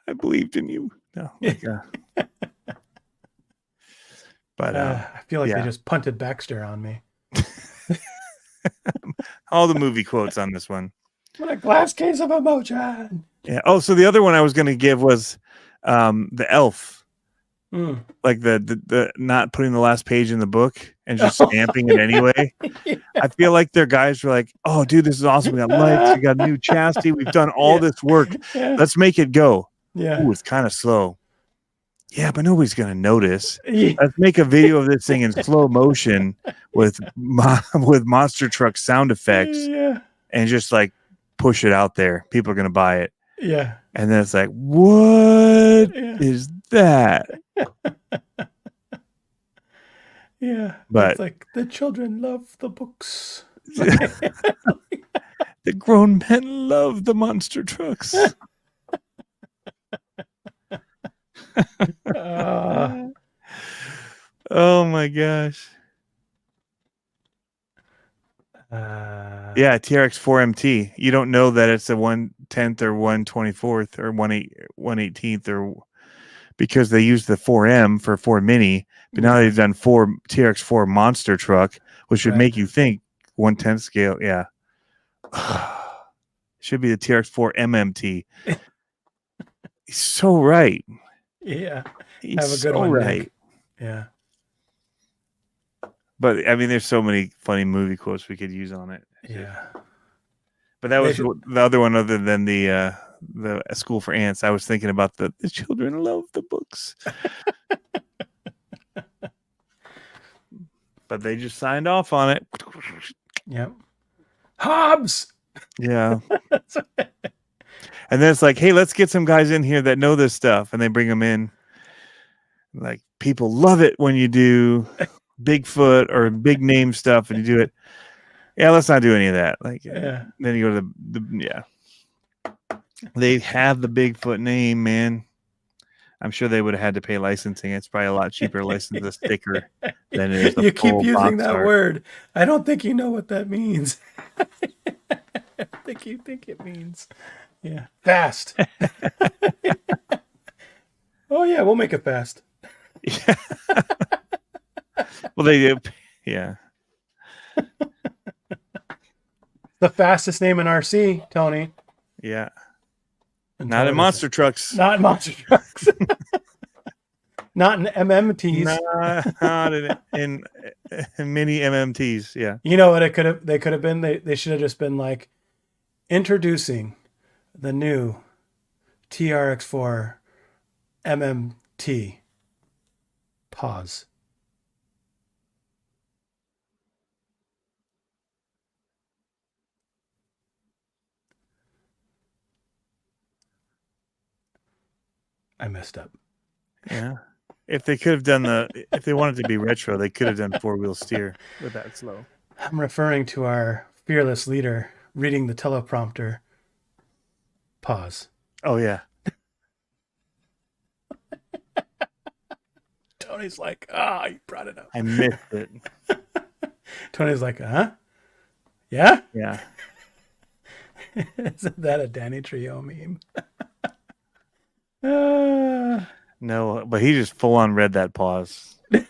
I believed in you. No, but I feel like they just punted Baxter on me. All the movie quotes on this one. What a glass case of emotion. Yeah. Oh, so the other one I was going to give was the Elf. Like the not putting the last page in the book and just stamping it anyway. Yeah. I feel like their guys were like, "Oh, dude, this is awesome. We got lights. We got a new chassis. We've done all this work. Yeah. Let's make it go." Yeah. Ooh, it's kind of slow. Yeah, but nobody's gonna notice. Yeah. Let's make a video of this thing in slow motion with monster truck sound effects, and just like push it out there. People are gonna buy it. Yeah. And then it's like, what is that? Yeah. But it's like the children love the books. The grown men love the monster trucks. Oh my gosh. Yeah, TRX4MT. You don't know that it's a 1/10 or 1/24 or 1/18 or because they use the 4M for 4 Mini, but now they've done 4 TRX4 monster truck, which would make you think 1/10 scale. Yeah. Should be the TRX4 MMT. He's so right. Yeah. He's Have a good so one, right. Nick. Yeah. But I mean, there's so many funny movie quotes we could use on it. Yeah. But that was the other one, other than the School for Ants. I was thinking about the children love the books. But they just signed off on it. Yep. Hobbs. Yeah. And then it's like, hey, let's get some guys in here that know this stuff. And they bring them in. Like, people love it when you do Bigfoot or big name stuff and you do it. Yeah, let's not do any of that. Like, then you go to the they have the Bigfoot name, man. I'm sure they would have had to pay licensing. It's probably a lot cheaper to license a sticker than it is a You keep full using box that art. word. I don't think you know what that means. I think you think it means, yeah, fast. Oh yeah, we'll make it fast. Yeah. Well, they do. Yeah. The fastest name in RC, Tony. Yeah. Until Not in it monster isn't. trucks. Not in monster trucks. Not in MMTs. Not in mini MMTs. Yeah. You know what they could have been? They should have just been like, introducing the new TRX4 MMT. Pause. I messed up. Yeah. If they could have done if they wanted to be retro, they could have done 4-wheel steer with that slow. I'm referring to our fearless leader reading the teleprompter. Pause. Oh, yeah. Tony's like, you brought it up. I missed it. Tony's like, huh? Yeah? Yeah. Isn't that a Danny Trio meme? No, but he just full on read that pause. It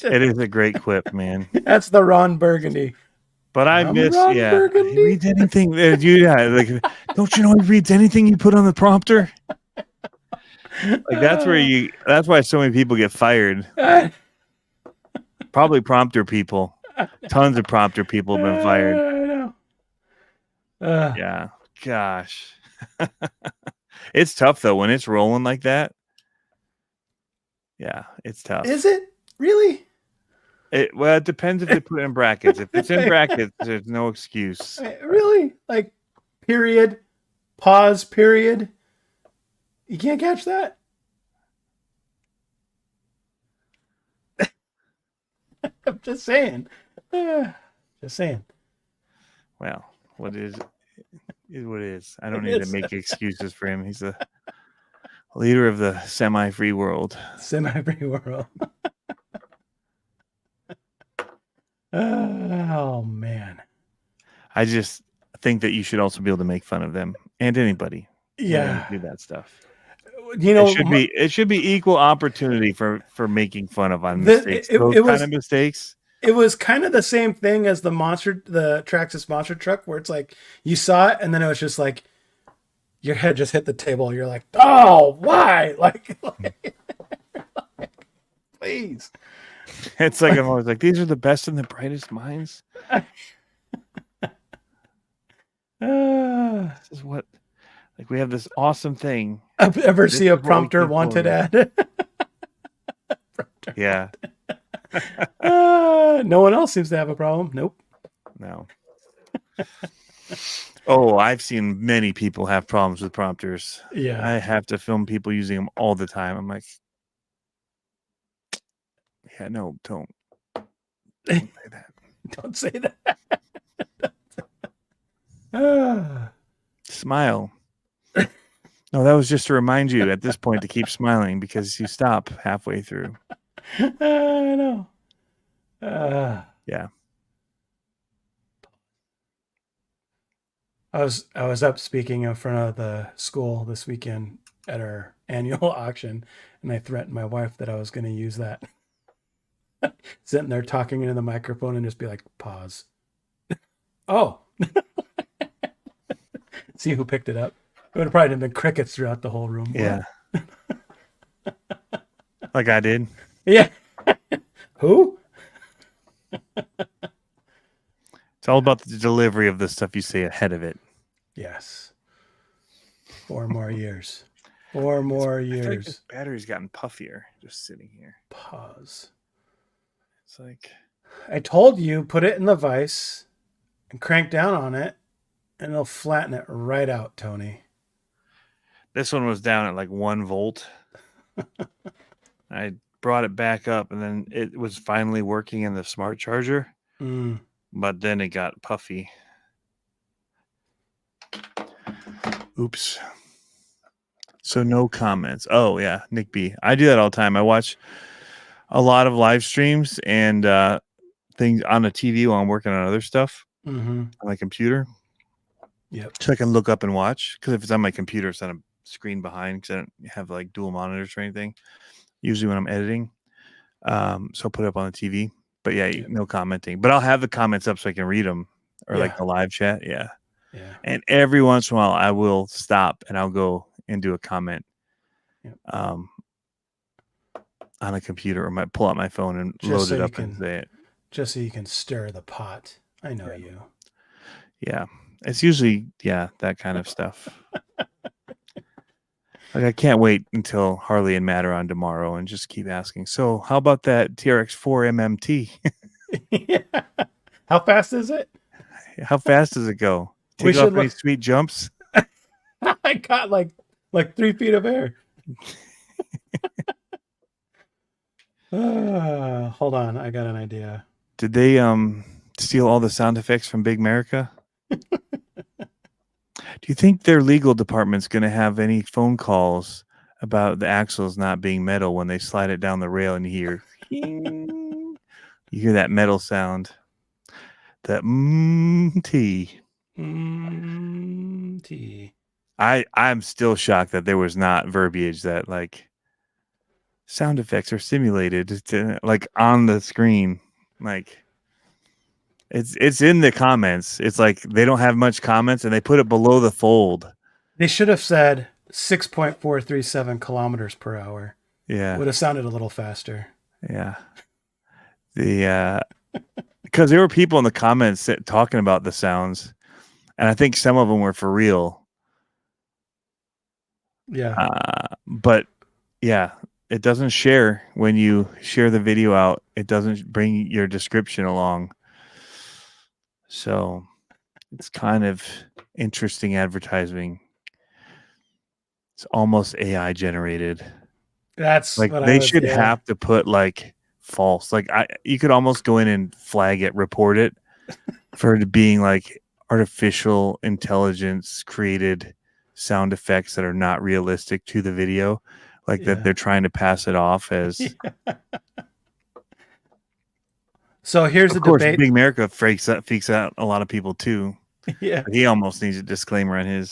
is a great quip, man. That's the Ron Burgundy. But I miss, Ron yeah. Burgundy. He reads anything. Like, don't you know he reads anything you put on the prompter? Like that's why so many people get fired. Probably prompter people. Tons of prompter people have been fired. I know. Yeah. Gosh. It's tough though when it's rolling like that. Yeah, it's tough. Is it really? Well, it depends if they put it in brackets. If it's in brackets, there's no excuse. Really? Like, period, pause, period. You can't catch that? I'm just saying. Just saying. Well, what is what it is. I don't need to make excuses for him. He's a leader of the semi-free world. Semi-free world. Oh, man. I just think that you should also be able to make fun of them and anybody. Yeah. Do that stuff. You know, it should be equal opportunity for making fun of on mistakes. Those kind of mistakes. It was kind of the same thing as the Traxxas monster truck, where it's like you saw it and then it was just like your head just hit the table. You're like, oh, why? Like please. It's like I'm always like, these are the best and the brightest minds. This is what, like, we have this awesome thing. I've ever see a prompter wanted ad. Yeah. No one else seems to have a problem. Nope. No. Oh, I've seen many people have problems with prompters. Yeah. I have to film people using them all the time. I'm like, yeah, no, don't say that. Don't say that. Don't Smile. No, that was just to remind you at this point to keep smiling because you stop halfway through. I know. Yeah. I was up speaking in front of the school this weekend at our annual auction, and I threatened my wife that I was going to use that. Sitting there talking into the microphone and just be like, pause. Oh. See who picked it up. It would have probably been crickets throughout the whole room. Yeah. Like I did. Yeah. Who? It's all about the delivery of the stuff you say ahead of it. Yes. 4 more years. 4 more I feel like years. this battery's gotten puffier just sitting here. Pause. It's like I told you, put it in the vise and crank down on it, and it'll flatten it right out, Tony. this one was down at like 1 volt. I brought it back up, and then it was finally working in the smart charger. But then it got puffy. Oops. So no comments. Oh yeah, Nick B. I do that all the time. I watch a lot of live streams and things on the TV while I'm working on other stuff on my computer. Yep. So I can look up and watch, because if it's on my computer, it's on a screen behind, because I don't have like dual monitors or anything. Usually when I'm editing, so I'll put it up on the TV. But yeah, no commenting. But I'll have the comments up so I can read them, or like the live chat. Yeah. And every once in a while, I will stop and I'll go and do a comment on a computer, or might pull out my phone and load it up and say it. Just so you can stir the pot. I know you. Yeah. It's usually, that kind of stuff. Like, I can't wait until Harley and Matt are on tomorrow and just keep asking, so how about that TRX4 MMT? How fast is it? How fast does it go? Take off any sweet jumps? I got like 3 feet of air. Hold on, I got an idea. Did they steal all the sound effects from Big America? Do you think their legal department's going to have any phone calls about the axles not being metal when they slide it down the rail and you hear that metal sound? That T. T. I'm still shocked that there was not verbiage that like sound effects are simulated to, like, on the screen. Like, it's in the comments. It's like they don't have much comments and they put it below the fold. They should have said 6.437 kilometers per hour. Yeah. Would have sounded a little faster. Yeah. Because there were people in the comments talking about the sounds, and I think some of them were for real. Yeah. But yeah, it doesn't share when you share the video out. It doesn't bring your description along. So it's kind of interesting advertising. It's almost AI generated. That's like what they should have to put like false. Like you could almost go in and flag it, report it for it being like artificial intelligence created sound effects that are not realistic to the video, like that they're trying to pass it off as. So here's the debate. Big America freaks out a lot of people too. Yeah, but he almost needs a disclaimer on his.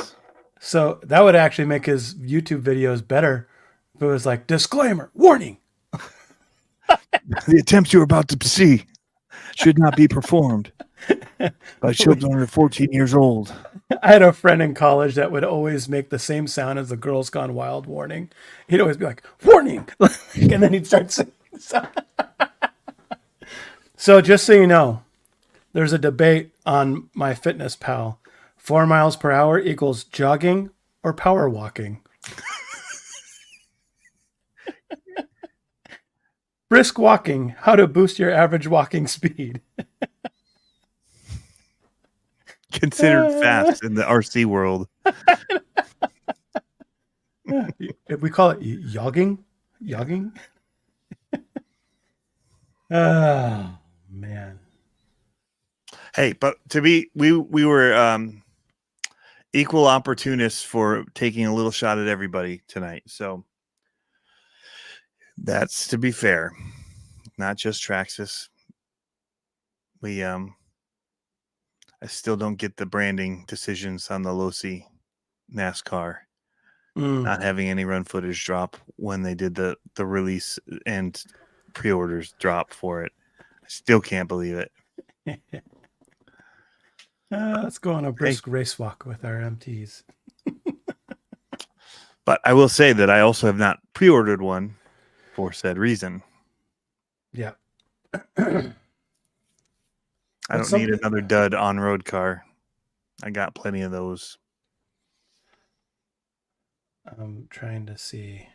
So that would actually make his YouTube videos better if it was like, disclaimer, warning. The attempts you're about to see should not be performed by children under 14 years old. I had a friend in college that would always make the same sound as the Girls Gone Wild warning. He'd always be like, warning! And then he'd start singing. So just so you know, there's a debate on MyFitnessPal. 4 miles per hour equals jogging or power walking. Brisk walking, how to boost your average walking speed. Considered fast in the RC world. If we call it yogging? Yogging? Oh, man. Hey, but we were equal opportunists for taking a little shot at everybody tonight. So that's to be fair, not just Traxxas. I still don't get the branding decisions on the Losi NASCAR. Not having any run footage drop when they did the release and pre-orders drop for it. I still can't believe it. Let's go on a brisk race walk with our MTs. But I will say that I also have not pre-ordered one for said reason. Yeah. I don't need another dud on-road car. I got plenty of those. I'm trying to see.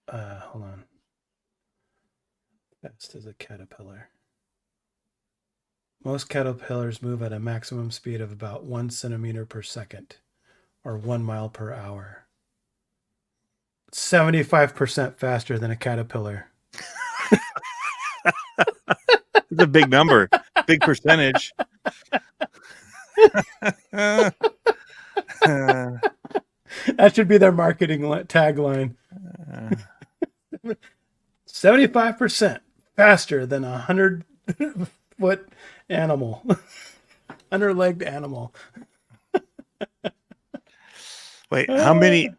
Hold on. Fast as a caterpillar. Most caterpillars move at a maximum speed of about 1 centimeter per second, or 1 mile per hour. 75% faster than a caterpillar. It's a big number, big percentage. That should be their marketing tagline. 75% faster than a 100-foot animal, 100-legged animal. Wait, how many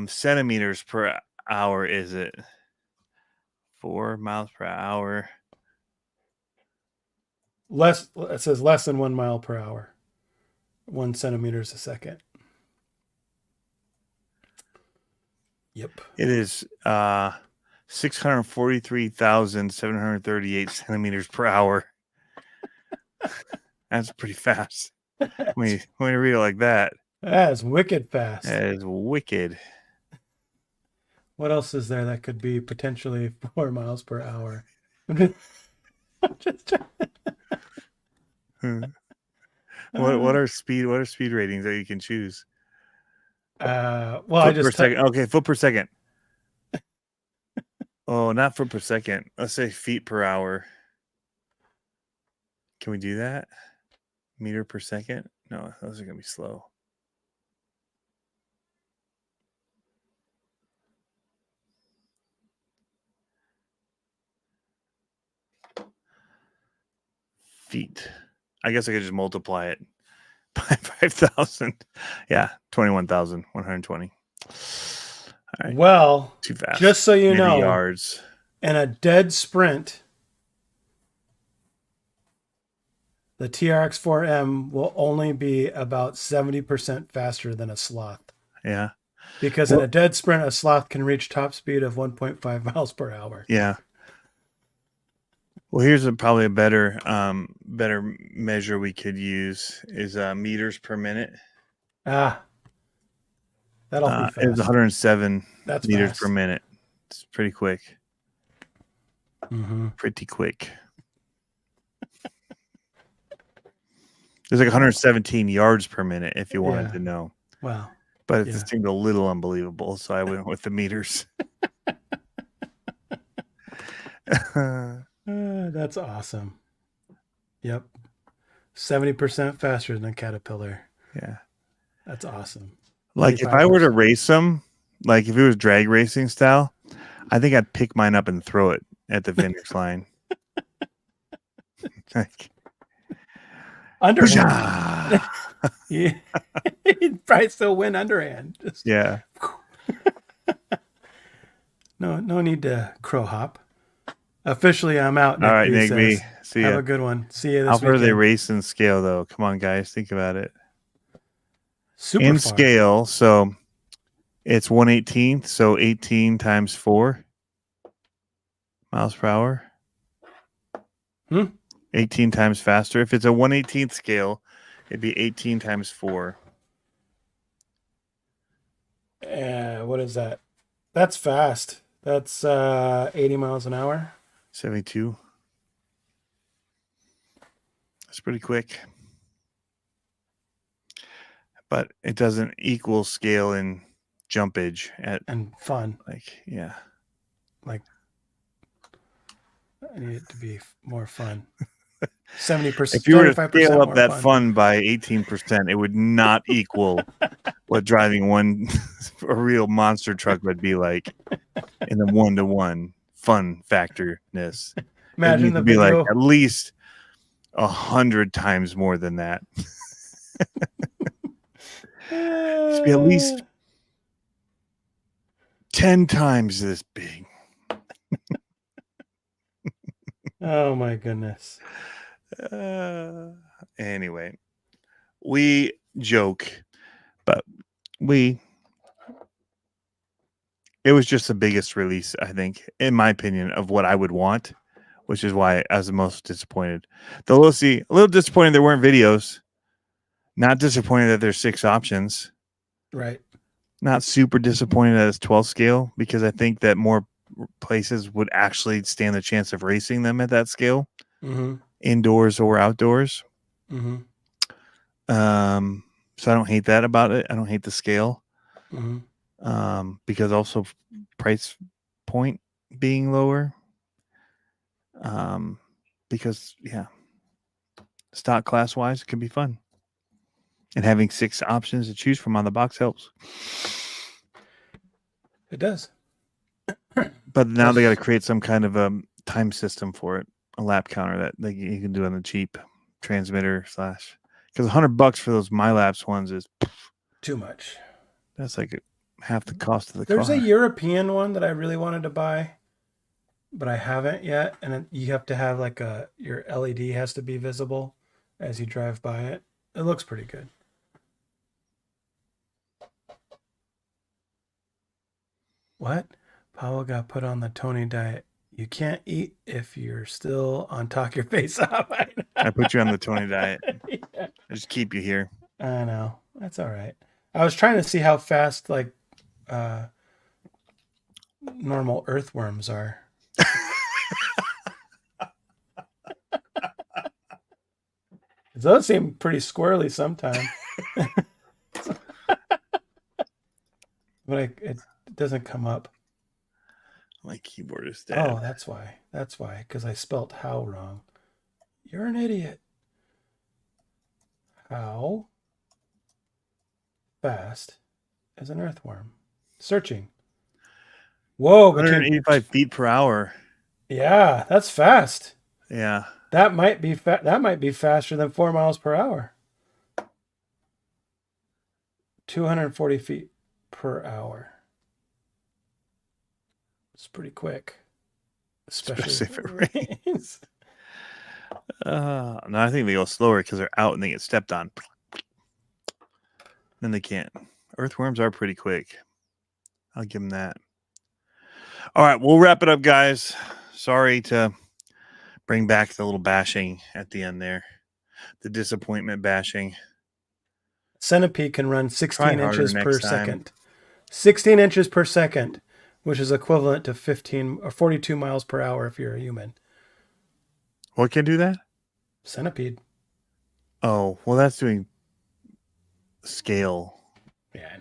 centimeters per hour is it? 4 miles per hour. Less. It says less than 1 mile per hour. 1 centimeters a second. Yep. It is 643,738 centimeters per hour. That's pretty fast. When you read it like that. That is wicked fast. That is wicked. What else is there that could be potentially 4 miles per hour? What are speed ratings that you can choose? Well, foot per second. Okay, foot per second. Oh, not foot per second. Let's say feet per hour. Can we do that? Meter per second? No, those are gonna be slow. Feet. I guess I could just multiply it by 5,000. Yeah, 21,120. All right. Well, too fast. Just so you know, yards. In a dead sprint, the TRX-4M will only be about 70% faster than a sloth. Yeah. Because in a dead sprint, a sloth can reach top speed of 1.5 miles per hour. Yeah. Well, here's probably a better measure we could use is meters per minute. That'll be fast. It's 107 That's meters fast. per minute. It's pretty quick. Mm-hmm. Pretty quick. There's like 117 yards per minute if you wanted to know. Wow. But it seemed a little unbelievable, so I went with the meters. That's awesome. Yep. 70% faster than a caterpillar. Yeah. That's awesome. Like if I were to race them, like if it was drag racing style, I think I'd pick mine up and throw it at the finish line. Like, underhand. Yeah. You'd probably still win underhand. Just, yeah. No need to crow hop. Officially, I'm out. All right, Nick B. See ya. Have a good one. See you this How far do they weekend. race in scale, though? Come on, guys. Think about it. Super in far. scale, so it's 1/18th, so 18 times 4 miles per hour. 18 times faster. If it's a 1/18th scale, it'd be 18 times 4. What is that? That's fast. That's 80 miles an hour. 72. That's pretty quick. But it doesn't equal scale in jumpage and fun. Like, yeah. Like, I need it to be more fun. 70%. If you were to 75% scale up more that fun by 18%, it would not equal what driving a real monster truck would be like in the 1-to-1 fun factorness. It Imagine needs the to be like video. at least 100 times more than that. It needs to be at least 10 times this big. Oh my goodness. Anyway, we joke, but it was just the biggest release, I think, in my opinion, of what I would want, which is why I was the most disappointed. A little disappointed there weren't videos. Not disappointed that there's 6 options. Right. Not super disappointed that it's 12 scale, because I think that more places would actually stand the chance of racing them at that scale, indoors or outdoors. So I don't hate that about it. I don't hate the scale. Because also price point being lower. Because stock class wise, it can be fun. And having 6 options to choose from on the box helps. It does. But now they got to create some kind of a time system for it, a lap counter that you can do on the cheap transmitter / because $100 for those MyLaps ones is too much. That's like half the cost of the There's car. a European one that I really wanted to buy, but I haven't yet. And you have to have like your LED has to be visible as you drive by it. It looks pretty good. What? Pablo got put on the Tony diet. You can't eat if you're still on Talk Your Face Off. I put you on the Tony diet. Yeah. I just keep you here. I know. That's all right. I was trying to see how fast normal earthworms are. Those seem pretty squirrely sometimes. But it doesn't come up. My keyboard is dead. Oh, that's why. That's why. Because I spelt how wrong. You're an idiot. How fast is an earthworm? Searching. Whoa. 185 feet per hour. Yeah, that's fast. Yeah. That might be faster than 4 miles per hour. 240 feet per hour. It's pretty quick. Especially if it rains. No, I think they go slower because they're out and they get stepped on. Then they can't. Earthworms are pretty quick. I'll give them that. All right, we'll wrap it up, guys. Sorry to bring back the little bashing at the end there. The disappointment bashing. Centipede can run 16 inches per time. second. 16 inches per second, which is equivalent to 15 or 42 miles per hour if you're a human. What can do that? Centipede. Oh, well, that's doing scale. Yeah,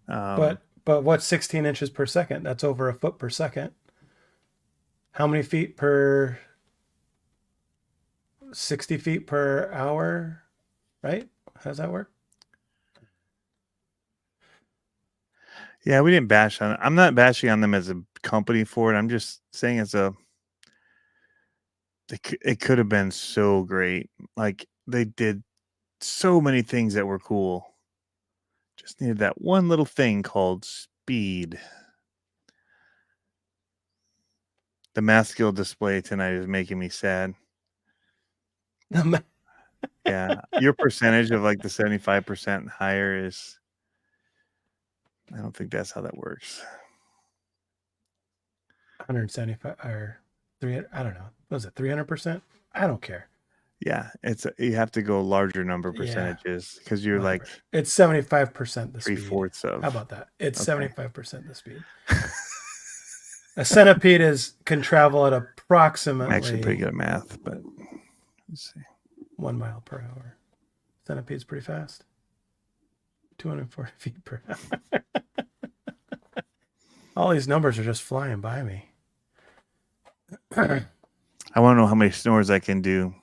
I know. But what's 16 inches per second? That's over a foot per second. How many feet per 60 feet per hour? Right? How does that work? Yeah, we didn't bash on it. I'm not bashing on them as a company for it. I'm just saying it could have been so great. Like, they did so many things that were cool. Just needed that one little thing called speed. The math skill display tonight is making me sad. Yeah, your percentage of like the 75% and higher is, I don't think that's how that works. 175 or 300, I don't know. What was it, 300%? I don't care. Yeah, you have to go larger number percentages because you're Whatever. like it's 75% the speed. 3/4 of. How about that? It's Okay. 75% the speed. A centipede can travel at approximately. I'm actually pretty good at math, but let's see. 1 mile per hour. Centipede's pretty fast. 240 feet per hour. All these numbers are just flying by me. I I want to know how many snores I can do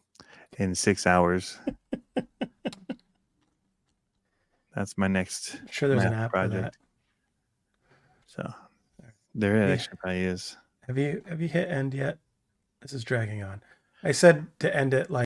in 6 hours. That's my next I'm sure there's an math app for that. project. So there Yeah. actually probably is. Have you hit end yet? This is dragging on. I said to end it like